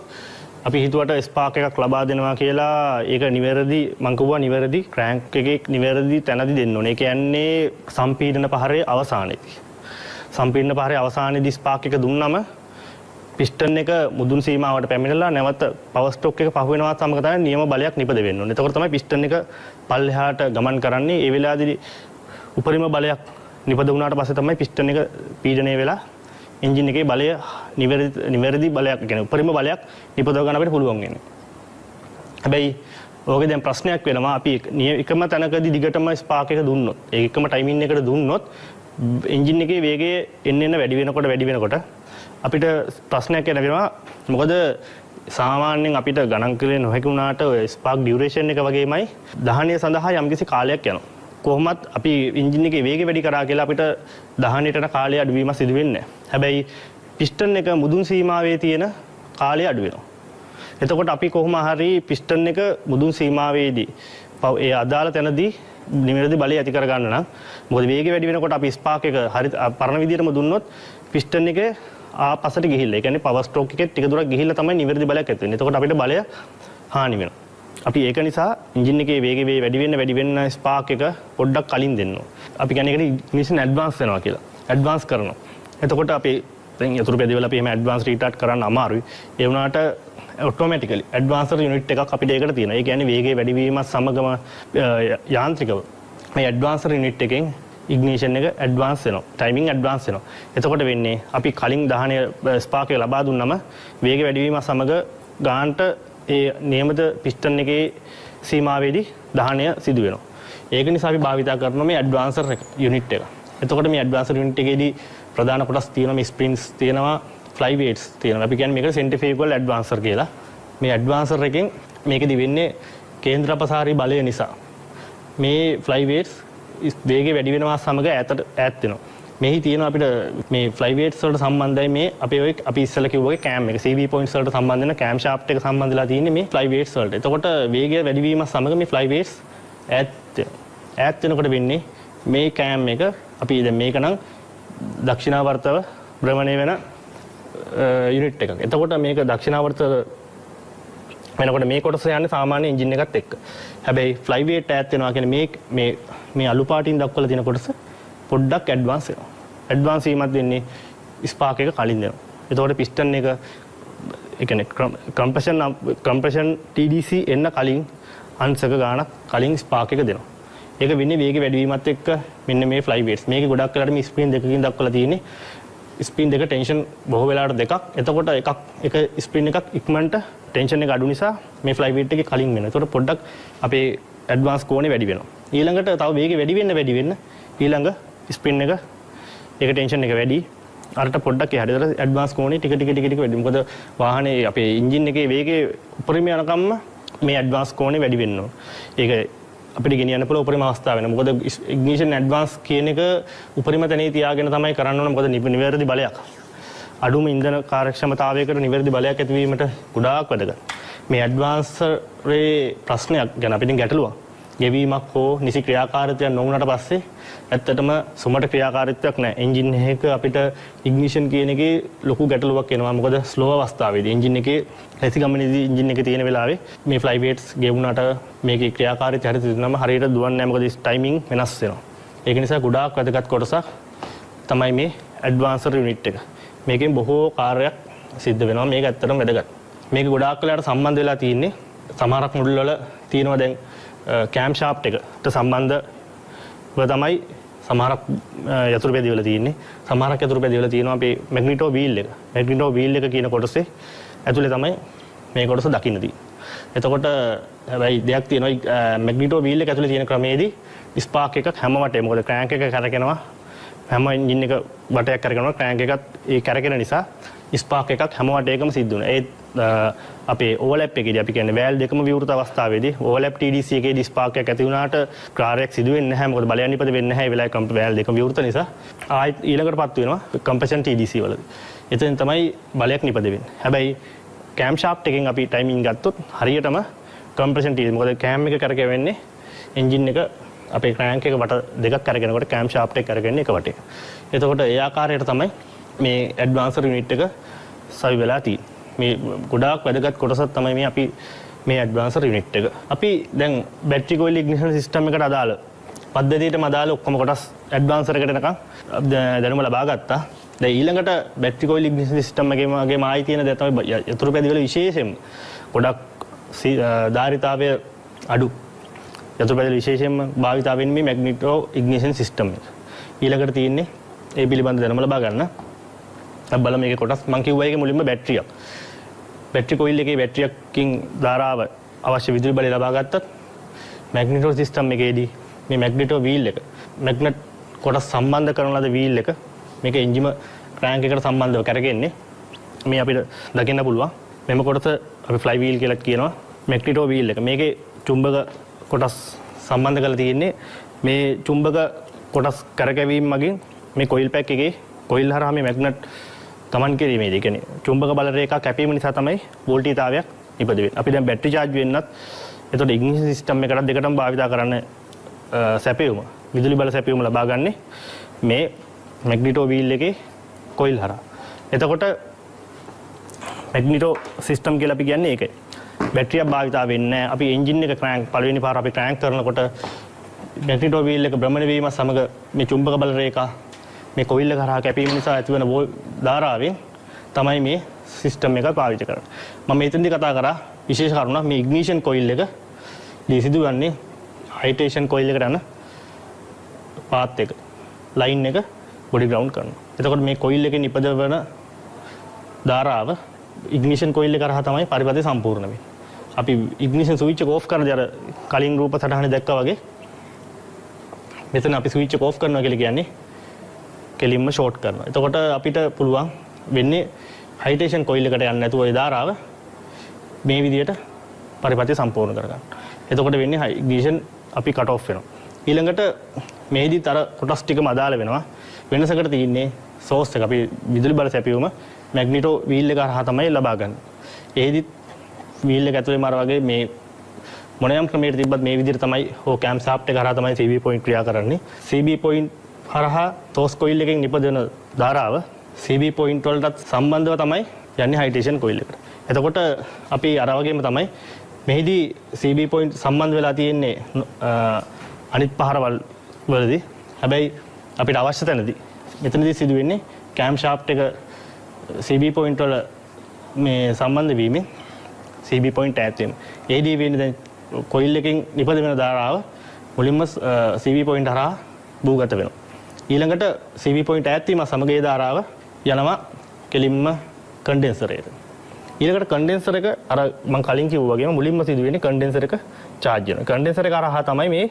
Speaker 1: අපි හිතුවට ස්පාක් එකක් ලබා දෙනවා කියලා ඒක නිවැරදි මම කිව්වා නිවැරදි ක්‍රෑන්ක් එකේ නිවැරදි තැනදී දෙන්න ඕනේ. ඒ කියන්නේ සම්පීඩන පහරේ අවසානයේදී. සම්පීඩන පහරේ අවසානයේදී ස්පාක් එක දුන්නම පිස්ටන් එක මුදුන් සීමාවට පැමිණලා නැවත පවර් ස්ට්‍රෝක් එක පහු වෙනවා සමග තමයි නියම බලයක් නිපද වෙන්න ඕනේ. එතකොට තමයි පිස්ටන් එක පල්ලෙහාට ගමන් කරන්නේ. ඒ වෙලාවේදී උපරිම බලයක් නිපද වුණාට පස්සේ තමයි පිස්ටන් එක පීඩනය වෙලා එන්ජින් එකේ බලය නිවැරදි බලයක් කියන්නේ උපරිම බලයක් නිපදව ගන්න අපිට පුළුවන් වෙන්නේ. හැබැයි ඕකේ දැන් ප්‍රශ්නයක් වෙනවා. අපි එකම තැනකදී දිගටම ස්පාක් එක දුන්නොත් ඒකම ටයිමින් එකට දුන්නොත් එන්ජින් එකේ වේගය එන්න වැඩි වෙනකොට අපිට ප්‍රශ්නයක් වෙනවා. මොකද සාමාන්‍යයෙන් අපිට ගණන් කරේ නොහැකි වුණාට ඔය ස්පාක් ඩියුරේෂන් එක වගේමයි දහනය සඳහා යම්කිසි කාලයක් යනවා. කොහොමත් අපි එන්ජින් එකේ වේගය වැඩි කරා කියලා අපිට දහනයටන කාලය අඩු වීමක් සිදු වෙන්නේ නැහැ. හැබැයි පිස්ටන් එක මුදුන් සීමාවේ තියෙන කාලය අඩු වෙනවා. එතකොට අපි කොහොම හරි පිස්ටන් එක මුදුන් සීමාවේදී ඒ අදාළ තැනදී නිවැරදි බලය ඇති කර ගන්න නම් මොකද වේගය වැඩි වෙනකොට අපි ස්පාක් එක හරි පරණ විදිහටම දුන්නොත් පිස්ටන් එක ආපස්සට ගිහිල්ලා ඒ කියන්නේ පවර් ස්ට්‍රෝක් එකේ ටික දුරක් ගිහිල්ලා තමයි නිවැරදි බලයක් ඇති වෙන්නේ. එතකොට අපිට බලය හානි වෙනවා. අපි ඒක නිසා එන්ජින් එකේ වේගය වැඩි වෙන්න ස්පාක් එක පොඩ්ඩක් කලින් දෙන්න ඕන. අපි කියන්නේ ඒකට ඉග්නිෂන් ඇඩ්වාන්ස් වෙනවා කියලා. ඇඩ්වාන්ස් කරනවා. එතකොට අපි දැන් යතුරු පැදිවල අපි එහෙම ඇඩ්වාන්ස් රීස්ටාර්ට් කරන්න අමාරුයි. ඒ වුණාට ඔටෝමැටිකලි ඇඩ්වාන්ස්ර් යුනිට් එකක් අපිට ඒකට තියෙනවා. ඒ කියන්නේ වේගය වැඩි වීමත් සමගම යාන්ත්‍රිකව මේ ඇඩ්වාන්ස්ර් යුනිට් එකෙන් ඉග්නිෂන් එක ඇඩ්වාන්ස් වෙනවා. ටයිමින් ඇඩ්වාන්ස් වෙනවා. එතකොට වෙන්නේ අපි කලින් දහනය ස්පාක් එක ලබා දුන්නම වේගය වැඩි වීමත් සමග ගානට ඒ නියමිත පිස්ටන් එකේ සීමාවේදී දහනය සිදු වෙනවා. ඒක නිසා අපි භාවිතා කරන මේ ඇඩ්වාන්සර් යුනිට් එක. එතකොට මේ ඇඩ්වාන්සර් යුනිට් එකේදී ප්‍රධාන කොටස් තියෙනවා මේ ස්ප්‍රින්ග්ස් තියෙනවා ෆ්ලයි වේට්ස් තියෙනවා. අපි කියන්නේ මේකට සෙන්ට්‍රිෆියුගල් ඇඩ්වාන්සර් කියලා. මේ ඇඩ්වාන්සර් එකෙන් මේකෙදි වෙන්නේ කේන්ද්‍රපසාරී බලය නිසා මේ ෆ්ලයි වේට්ස් වේගය වැඩි වෙනවා සමග ඈත් වෙනවා. මෙහි තියෙනවා අපිට මේ ෆ්ලයි වේට්ස් වලට සම්බන්ධයි මේ අපි ඉස්සෙල්ලා කිව්වා කෑම් එක CV පොයින්ට්ස් වලට සම්බන්ධ වෙන කෑම් ෂාෆ්ට් එක සම්බන්ධලා තියෙන්නේ මේ ෆ්ලයි වේට්ස් වලට. එතකොට වේගය වැඩි වීම සමග මේ ෆ්ලයි වේට්ස් ඈත් වෙනකොට වෙන්නේ මේ කෑම් එක අපි දැන් මේක නම් දක්ෂිනාවර්තව භ්‍රමණය වෙන යුනිට් එකක්. එතකොට මේක දක්ෂිනාවර්ත වෙනකොට මේ කොටස යන්නේ සාමාන්‍ය එන්ජින් එකත් එක්ක. හැබැයි ෆ්ලයි වේට් ඈත් වෙනවා කියන්නේ මේ අලු පාටින් දක්වලා තියෙන කොටස පොඩ්ඩක් ඇඩ්වාන්ස් වෙනවා. ඇඩ්වාන්ස් වීමත් වෙන්නේ ස්පාක් එක කලින් දෙනවා. එතකොට පිස්ටන් එක ඒ කියන්නේ කම්ප්‍රෙෂන් TDC එන්න කලින් අංශක ගාණක් කලින් ස්පාක් එක දෙනවා. ඒක වෙන්නේ වේගය වැඩි වීමත් එක්ක මෙන්න මේ ෆ්ලයි වේට්ස්. මේකේ ගොඩක් වෙලාවට මේ ස්ප්‍රින් දෙකකින් දක්වලා තියෙන්නේ. ස්ප්‍රින් දෙක ටෙන්ෂන් බොහෝ වෙලාවට දෙකක්. එතකොට එක ස්ප්‍රින් එකක් ඉක්මනට ටෙන්ෂන් එක අඩු නිසා මේ ෆ්ලයි වේට් එකේ කලින් වෙනවා. එතකොට පොඩ්ඩක් අපේ ඇඩ්වාන්ස් කෝණේ වැඩි වෙනවා. ඊළඟට තව වේගය වැඩි වෙන්න ඊළඟ ස්ප්‍රින් එක ඒක ටෙන්ෂන් එක වැඩි. අරට පොඩ්ඩක් එහාට දාලා ඇඩ්වාන්ස් කෝණේ ටික වැඩි. මොකද වාහනේ අපේ එන්ජින් එකේ වේගය උපරිම යනකම්ම මේ ඇඩ්වාන්ස් කෝණේ වැඩි වෙන්න ඕන. ඒක අපිට ගෙනියන්න පුළුවන් උපරිම අවස්ථාව වෙන. මොකද ඉග්නිෂන් ඇඩ්වාන්ස් කියන එක උපරිම තැනේ තියාගෙන තමයි කරන්න ඕන. මොකද නිවැරදි බලයක්. අඩුම ඉන්ධන කාර්යක්ෂමතාවයකට නිවැරදි බලයක් ඇතිවීමට ගොඩාක් වැදගත්. මේ ඇඩ්වාන්ස් රේ ප්‍රශ්නයක් ගැන අපිට ගැටලුවක්. ගෙවීමක් හෝ නිසි ක්‍රියාකාරීත්වයක් නොවුනට පස්සේ ඇත්තටම සුමට ක්‍රියාකාරීත්වයක් නැහැ. එන්ජින් එකක අපිට ඉග්නිෂන් කියන එකේ ලොකු ගැටලුවක් එනවා. මොකද ස්ලෝ අවස්ථාවේදී එන්ජින් එකේ ලැසි ගමනේදී එන්ජින් එකේ තියෙන වෙලාවේ මේ ෆ්ලයි වේට්ස් ගෙවුනට මේකේ ක්‍රියාකාරීත්වය හරියට තියනම හරියට දුවන්නේ නැහැ. මොකද ටයිමින් වෙනස් වෙනවා. ඒක නිසා ගොඩාක් වැදගත් කොටසක් තමයි මේ ඇඩ්වාන්ස්ඩ් යුනිට් එක. මේකෙන් බොහෝ කාර්යයක් සිද්ධ වෙනවා. මේක ඇත්තටම වැදගත්. මේක ගොඩාක් වෙලාවට සම්බන්ධ වෙලා තියෙන්නේ සමහරක් මුඩල් වල තියෙනවා දැන් කෑම් ෂාෆ්ට් එකට සම්බන්ධව තමයි සමහරක් යතුරු පැදිවල තියෙන්නේ. සමහරක් යතුරු පැදිවල තියෙනවා අපේ මැග්නිටෝ වීල් එක. මැග්නිටෝ වීල් එක කියන කොටසේ ඇතුලේ තමයි මේ කොටස දකින්න තියෙන්නේ. එතකොට හැබැයි දෙයක් තියෙනවා මැග්නිටෝ වීල් එක ඇතුලේ තියෙන ක්‍රමයේදී ස්පාක් එකක් හැම වටේ මොකද ක්‍රෑන්ක් එක කරකිනවා හැම එන්ජින් එක වටයක් කරකිනවා ක්‍රෑන්ක් එකත් ඒ කරකින නිසා ස්පාක් එකක් හැම වටේකම සිද්ධ වෙනවා. ඒ අපේ ඕවර්ලැප් එකේදී අපි කියන්නේ වෑල් දෙකම විවෘත අවස්ථාවේදී ඕවර්ලැප් TDC එකේදී ස්පාක් එකක් ඇති වුණාට කාර්යයක් සිදු වෙන්නේ නැහැ. මොකද බලයන් නිපද වෙන්නේ නැහැ. ඒ වෙලාවේ වෑල් දෙකම විවෘත නිසා ආයෙත් ඊළඟටපත් වෙනවා කම්ප්‍රෙෂන් TDC වලදී. එතෙන් තමයි බලයක් නිපද වෙන්නේ. හැබැයි කෑම් ෂාෆ්ට් එකෙන් අපි ටයිමින් ගත්තොත් හරියටම කම්ප්‍රෙෂන් TDC මොකද කෑම් එක කරකෙවෙන්නේ එන්ජින් එක අපේ ක්‍රෑන්ක් එක වට දෙකක් කරගෙනකොට කෑම් ෂාෆ්ට් එක කරගෙන්නේ එක වටේ. එතකොට ඒ ආකාරයට තමයි මේ ඇඩ්වාන්ස්ඩ් යුනිට් එක සවි වෙලා තියෙන්නේ. මේ ගොඩාක් වැදගත් කොටසක් තමයි මේ අපි මේ ඇඩ්වාන්ස්ඩ් යුනිට් එක. අපි දැන් බැටරි කොයිල් ඉග්නිෂන් සිස්ටම් එකට අදාළ පද්ධතියටම අදාළ ඔක්කොම කොටස් ඇඩ්වාන්ස්ඩ් එකට එනකම් දැනුම ලබා ගත්තා. දැන් ඊළඟට බැටරි කොයිල් ඉග්නිෂන් සිස්ටම් එකේම ආයි තියෙන දේ තමයි යතුරු පැදිවල විශේෂයෙන් ගොඩක් ධාරිතාවය අඩු යතුරු පැදිවල විශේෂයෙන්ම භාවිතා වෙන්නේ මේ මැග්නිටෝ ඉග්නිෂන් සිස්ටම් එක. ඊළඟට තියෙන්නේ ඒ පිළිබඳ දැනුම ලබා ගන්න. අපි බලමු මේකේ කොටස් මම කිව්වා ඒකේ මුලින්ම බැටරියක්. බැටරි කොයිල් එකේ බැටරියකින් ධාරාව අවශ්‍ය විදුලි බලය ලබා ගත්තත් මැග්නිටෝ සිස්ටම් එකේදී මේ මැග්නිටෝ වීල් එක මැග්නට් කොටස් සම්බන්ධ කරන ලද වීල් එක මේක එන්ජිම ක්‍රෑන්ක් එකට සම්බන්ධව කරගෙන්නේ මේ අපිට දකින්න පුළුවන්. මෙම කොටස අපි ෆ්ලයි වීල් කියලා කියනවා මැග්නිටෝ වීල් එක. මේකේ චුම්බක කොටස් සම්බන්ධ කරලා තියෙන්නේ මේ චුම්බක කොටස් කරකැවීම මගින් මේ කොයිල් පැක් එකේ කොයිල් හරහා මේ මැග්නට් ගමන් කිරීමේදී කියන්නේ චුම්බක බල රේඛා කැපීම නිසා තමයි වෝල්ටීයතාවයක් නිපද වෙන්නේ. අපි දැන් බැටරි charge වෙන්නත් එතකොට ඉග්නිෂන් සිස්ටම් එකට දෙකටම භාවිත කරන්න සැපයුම විදුලි බල සැපයුම ලබා ගන්න මේ මැග්නිටෝ වීල් එකේ කොයිල් හරහා. එතකොට මැග්නිටෝ සිස්ටම් කියලා අපි කියන්නේ ඒකයි. බැටරියක් භාවිත වෙන්නේ අපි එන්ජින් එක ක්‍රෑන්ක් පළවෙනි පාර අපි ක්‍රෑන්ක් කරනකොට මැග්නිටෝ වීල් එක භ්‍රමණය වීම සමග මේ චුම්බක බල රේඛා මේ කොයිල් එක කරා කැපීම නිසා ඇතිවන ධාරාවෙන් තමයි මේ සිස්ටම් එක පාවිච්චි කරන්නේ. මම මෙතෙන්දී කතා කරා විශේෂ කරුණක් මේ ඉග්නිෂන් කොයිල් එක සිදුවන්නේ හයිටේෂන් කොයිල් එකට යන පාත් එක ලයින් එක බොඩි ග්‍රවුන්ඩ් කරනවා. එතකොට මේ කොයිල් එකේ නිපදවන ධාරාව ඉග්නිෂන් කොයිල් එක කරා තමයි පරිපථය සම්පූර්ණ වෙන්නේ. අපි ඉග්නිෂන් ස්විච් එක ඕෆ් කරනදී අර කලින් රූප සටහනේ දැක්කා වගේ මෙතන අපි ස්විච් එක ඕෆ් කරනවා කියලා කියන්නේ කෙලින්ම ෂෝට් කරනවා. එතකොට අපිට පුළුවන් වෙන්නේ හයිටේෂන් කොයිල් එකට යන්නේ නැතුව ඒ ධාරාව මේ විදිහට පරිපථය සම්පූර්ණ කරගන්න. එතකොට වෙන්නේ ඉග්නිෂන් අපි කට් ඔෆ් වෙනවා. ඊළඟට මේදිත් අර කොටස් ටිකම අදාළ වෙනවා. වෙනසකට තියෙන්නේ සෝස් එක අපි විදුලි බල සැපයුම මැග්නිටෝ වීල් එක හරහා තමයි ලබා ගන්න. ඒදිත් වීල් එක ඇතුලේ මාර වගේ මේ මොනියම් ක්‍රමයකට තිබ්බත් මේ විදිහට තමයි හෝ කෑම් ෂාෆ්ට් එක හරහා තමයි CB පොයින්ට් ක්‍රියා කරන්නේ. CB පොයින්ට් හරහා තෝස් කොයිල් එකෙන් නිපදවන ධාරාව CB පොයින්ට් වලටත් සම්බන්ධව තමයි යන්නේ හයිටේෂන් කොයිල් එකට. එතකොට අපි අර වගේම තමයි මෙහිදී CB පොයින්ට් සම්බන්ධ වෙලා තියෙන්නේ අනිත් පහරවල් වලදී. හැබැයි අපිට අවශ්‍ය තැනදී මෙතනදී සිදු වෙන්නේ කෑම් ෂාෆ්ට් එක CB පොයින්ට් වල මේ සම්බන්ධ වීමෙන් CB පොයින්ට් ඈත් වෙනවා. ඒදී වෙන්නේ දැන් කොයිල් එකෙන් නිපද වෙන ධාරාව මුලින්ම CB පොයින්ට් හරහා භූගත වෙනවා. ඊළඟට CB පොයින්ට් ඈත් වීම සමග ඒ ධාරාව යනවා කෙලින්ම කන්ඩෙන්සරයට. ඊළඟට කන්ඩෙන්සර් එක අර මම කලින් කිව්වා වගේම මුලින්ම සිදු වෙන්නේ කන්ඩෙන්සර් එක charge වෙනවා. කන්ඩෙන්සර් එක හරහා තමයි මේ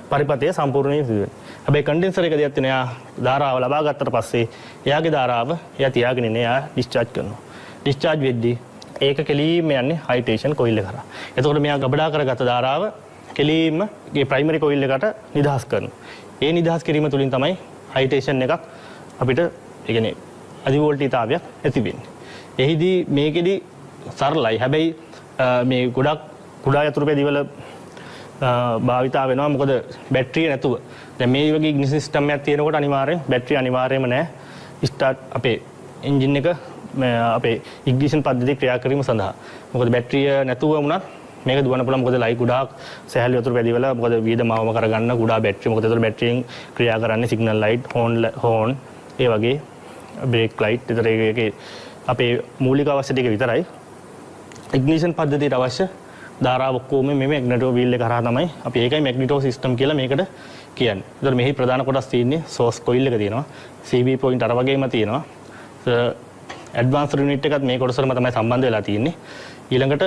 Speaker 1: පරිපථය සම්පූර්ණයෙන් සිදු වෙන්නේ. හැබැයි කන්ඩෙන්සර් එක දිහත් එයා ධාරාව ලබා ගත්තට පස්සේ එයාගේ ධාරාව එයා තියාගෙන ඉන්නේ එයා ඩිස්චාර්ජ් කරනවා. ඩිස්චාර්ජ් වෙද්දී ඒක කෙලීම යන්නේ හයිටේෂන් කොයිල් එක කරා. එතකොට මෙයා ගබඩා කරගත්ත ධාරාව කෙලීම ගේ ප්‍රයිමරි කොයිල් එකට නිදහස් කරනවා. ඒ නිදහස් කිරීම තුලින් තමයි හයිටේෂන් එකක් අපිට ඒ කියන්නේ අධිවෝල්ටීතාවයක් ඇති වෙන්නේ. එහිදී මේකෙදි සරලයි. හැබැයි මේ ගොඩක් කුඩා යතුරු පැදිවල භාවිතා වෙනවා. මොකද බැටරිය නැතුව. දැන් මේ වගේ ඉග්නිෂන් සිස්ටම් එකක් තියෙනකොට අනිවාර්යෙන් බැටරිය අනිවාර්යයෙන්ම නැහැ. ස්ටාර්ට් අපේ එන්ජින් එක අපේ ඉග්නිෂන් පද්ධතිය ක්‍රියා කිරීම සඳහා. මොකද බැටරිය නැතුව වුණත් මේක දුවන්න පුළුවන්. මොකද ලයි ගොඩාක් සැහැල්ලු යතුරු පැදිවල මොකද වියදමවම කරගන්න කුඩා බැටරිය. මොකද ඒතර බැටරියෙන් ක්‍රියා කරන්නේ සිග්නල් ලයිට්, හෝන් ඒ වගේ බ්‍රේක් ලයිට්. ඒතර ඒකේ අපේ මූලික අවශ්‍ය ටික විතරයි. ඉග්නිෂන් පද්ධතියට අවශ්‍ය ධාරාව ඔක්කොම මේ මැග්නටෝ වීල් එක කරා තමයි අපි ඒකයි මැග්නටෝ සිස්ටම් කියලා මේකට කියන්නේ. ඒතර මෙහි ප්‍රධාන කොටස් තියෙන්නේ සෝස් කොයිල් එක තියෙනවා. CB පොයින්ට් අර වගේම තියෙනවා. ඇඩ්වාන්ස් යුනිට් එකත් මේ කොටසටම තමයි සම්බන්ධ වෙලා තියෙන්නේ. ඊළඟට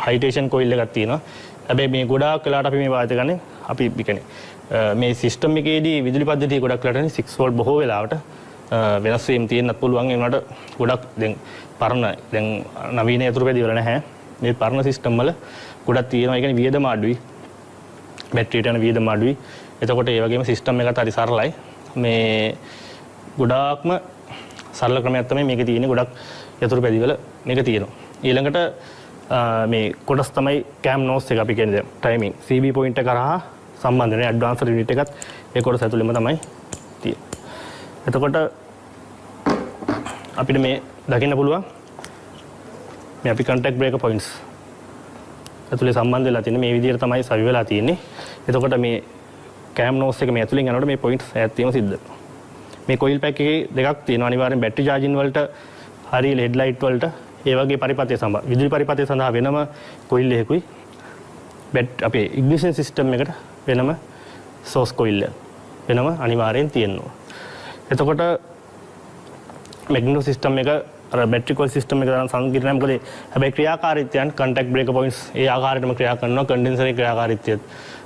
Speaker 1: හයිටේෂන් කොයිල් එකක් තියෙනවා. හැබැයි මේ ගොඩාක් වෙලාට අපි මේ වාදිත ගන්නේ අපි කියන්නේ මේ සිස්ටම් එකේදී විදුලි පද්ධතිය ගොඩක් වෙලාට 6 වෝල්ට් බොහෝ වෙලාවට වෙනස් වීම තියෙන්නත් පුළුවන්. ඒ වුණාට ගොඩක් දැන් පරණ දැන් නවීන යතුරු පැදි වල නැහැ. මේ පරණ සිස්ටම් වල ගොඩක් තියෙනවා. ඒ කියන්නේ වියදම අඩුයි. බැටරියට යන වියදම අඩුයි. එතකොට ඒ වගේම සිස්ටම් එකත් හරි සරලයි. මේ ගොඩාක්ම සරල ක්‍රමයක් තමයි මේකේ තියෙන්නේ. ගොඩක් යතුරු පැදි වල මේක තියෙනවා. ඊළඟට මේ කොටස් තමයි කැම් නෝස් එක අපි කියන්නේ ටයිමින් CB පොයින්ට් එක කරා සම්බන්ධ වෙන ඇඩ්වාන්ස් යුනිට් එකත් ඒ කොටස ඇතුළෙම තමයි තියෙන්නේ. එතකොට අපිට මේ දකින්න පුළුවන් මේ අපි කන්ටැක්ට් බ්‍රේකර් පොයින්ට්ස් ඇතුලේ සම්බන්ධ වෙලා තියෙන මේ විදිහට තමයි සවි වෙලා තියෙන්නේ. එතකොට මේ කැම් නෝස් එක මේ ඇතුලෙන් යනකොට මේ පොයින්ට්ස් ඈත් වීම සිද්ධ වෙනවා. මේ කොයිල් පැක් එකේ දෙකක් තියෙනවා. අනිවාර්යෙන් බැටරි චාර්ජින් වලට හරි LED ලයිට් වලට ඒ වගේ පරිපථය සඳහා විදුලි පරිපථය සඳහා වෙනම කොයිල් එකකුයි අපේ ඉග්නිෂන් සිස්ටම් එකට වෙනම සෝස් කොයිල් වෙනම අනිවාර්යෙන් තියෙනවා. එතකොට මැග්නටෝ සිස්ටම් එක අර බැටරි කොයිල් සිස්ටම් එක තරම් සංකීර්ණයි. මොකද හැබැයි ක්‍රියාකාරීත්වයන් කන්ටැක්ට් බ්‍රේකර් පොයින්ට්ස් ඒ ආකාරයටම ක්‍රියා කරනවා. කන්ඩෙන්සරේ ක්‍රියාකාරීත්වය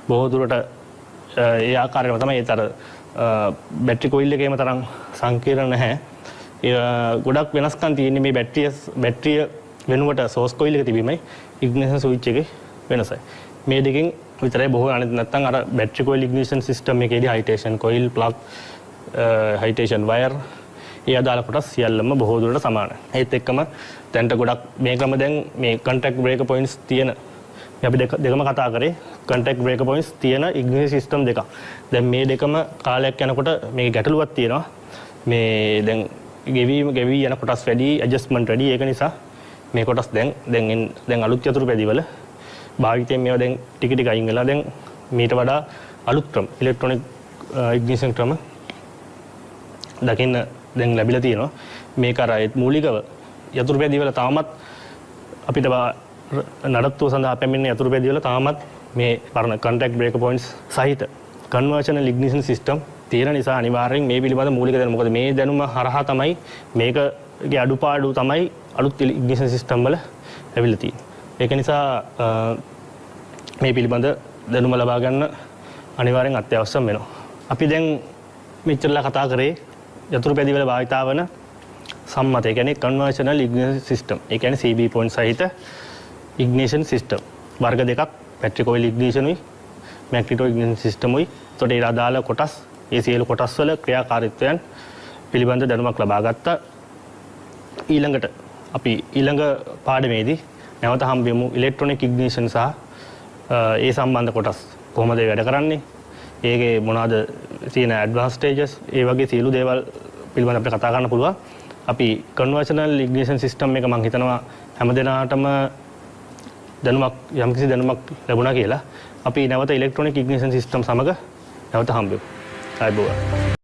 Speaker 1: බොහෝ දුරට ඒ ආකාරයටම තමයි ඒතර බැටරි කොයිල් එකේම තරම් සංකීර්ණ නැහැ. ගොඩක් වෙනස්කම් තියෙන්නේ මේ බැටරිය වෙනුවට සෝස් කොයිල් එක තිබීමයි ඉග්නිෂන් ස්විච් එකේ වෙනසයි. මේ දෙකෙන් විතරයි බොහෝ අනිත් නැත්නම් අර බැටරි කොයිල් ඉග්නිෂන් සිස්ටම් එකේදී high tension coil plug high tension wire ඒ අදාළ කොටස් සියල්ලම බොහෝ දුරට සමානයි. ඒත් එක්කම දැන්ට ගොඩක් මේ ක්‍රම දැන් මේ කන්ටැක්ට් බ්‍රේකර් පොයින්ට්ස් තියෙන අපි දෙකම කතා කරේ කන්ටැක්ට් බ්‍රේකර් පොයින්ට්ස් තියෙන ඉග්නිෂන් සිස්ටම් දෙකක්. දැන් මේ දෙකම කාලයක් යනකොට මේ ගැටලුවක් තියෙනවා. මේ දැන් ගෙවි යන කොටස් වැඩි ඇඩ්ජස්ට්මන්ට් වැඩි. ඒක නිසා මේ කොටස් දැන් අලුත් යතුරු පැදිවල භාවිතයෙන් මේවා දැන් ටික ටික අයින් වෙලා දැන් මීට වඩා අලුත් ක්‍රම ඉලෙක්ට්‍රොනික ඉග්නිෂන් ක්‍රම දකින්න දැන් ලැබිලා තියෙනවා. මේක අර මූලිකව යතුරු පැදිවල තාමත් අපිට නඩත්තුව සඳහා පැමිණෙන යතුරු පැදිවල තාමත් මේ පරණ කන්ටැක්ට් බ්‍රේකර් පොයින්ට්ස් සහිත කන්වර්ෂනල් ඉග්නිෂන් සිස්ටම් තියෙන නිසා අනිවාර්යෙන් මේ පිළිබඳ මූලික දැනුම. මොකද මේ දැනුම හරහා තමයි මේකගේ අඩුපාඩු තමයි අලුත් ඉග්නිෂන් සිස්ටම් වල ලැබිලා තියෙන්නේ. ඒක නිසා මේ පිළිබඳ දැනුම ලබා ගන්න අනිවාර්යෙන් අත්‍යවශ්‍යම වෙනවා. අපි දැන් මෙච්චරලා කතා කරේ යතුරු පැදිවල භාවිතා වන සම්මත. ඒ කියන්නේ කන්වර්ෂනල් ඉග්නිෂන් සිස්ටම්. ඒ කියන්නේ CB පොයින්ට් සහිත ඉග්නිෂන් සිස්ටම්. වර්ග දෙකක් බැටරි කොයිල් ඉග්නිෂන් උයි මැග්නටෝ ඉග්නිෂන් සිස්ටම් උයි. ඒතකොට ඒ අදාළ කොටස් ඒ සියලු කොටස් වල ක්‍රියාකාරීත්වයන් පිළිබඳ දැනුමක් ලබා ගත්තා. ඊළඟට අපි ඊළඟ පාඩමේදී නැවත හම්බෙමු ඉලෙක්ට්‍රොනික ඉග්නිෂන් සහ ඒ සම්බන්ධ කොටස් කොහොමද වැඩ කරන්නේ, ඒකේ මොනවාද තියෙන ඇඩ්වාන්ස් ස්ටේජස්, ඒ වගේ සියලු දේවල් පිළිබඳව අපිට කතා කරන්න පුළුවන්. අපි කන්වර්ෂනල් ඉග්නිෂන් සිස්ටම් එක මම හිතනවා හැමදෙනාටම යම්කිසි දැනුමක් ලැබුණා කියලා. අපි නැවත ඉලෙක්ට්‍රොනික ඉග්නිෂන් සිස්ටම් සමග නැවත හම්බෙමු. ආයුබෝවන්.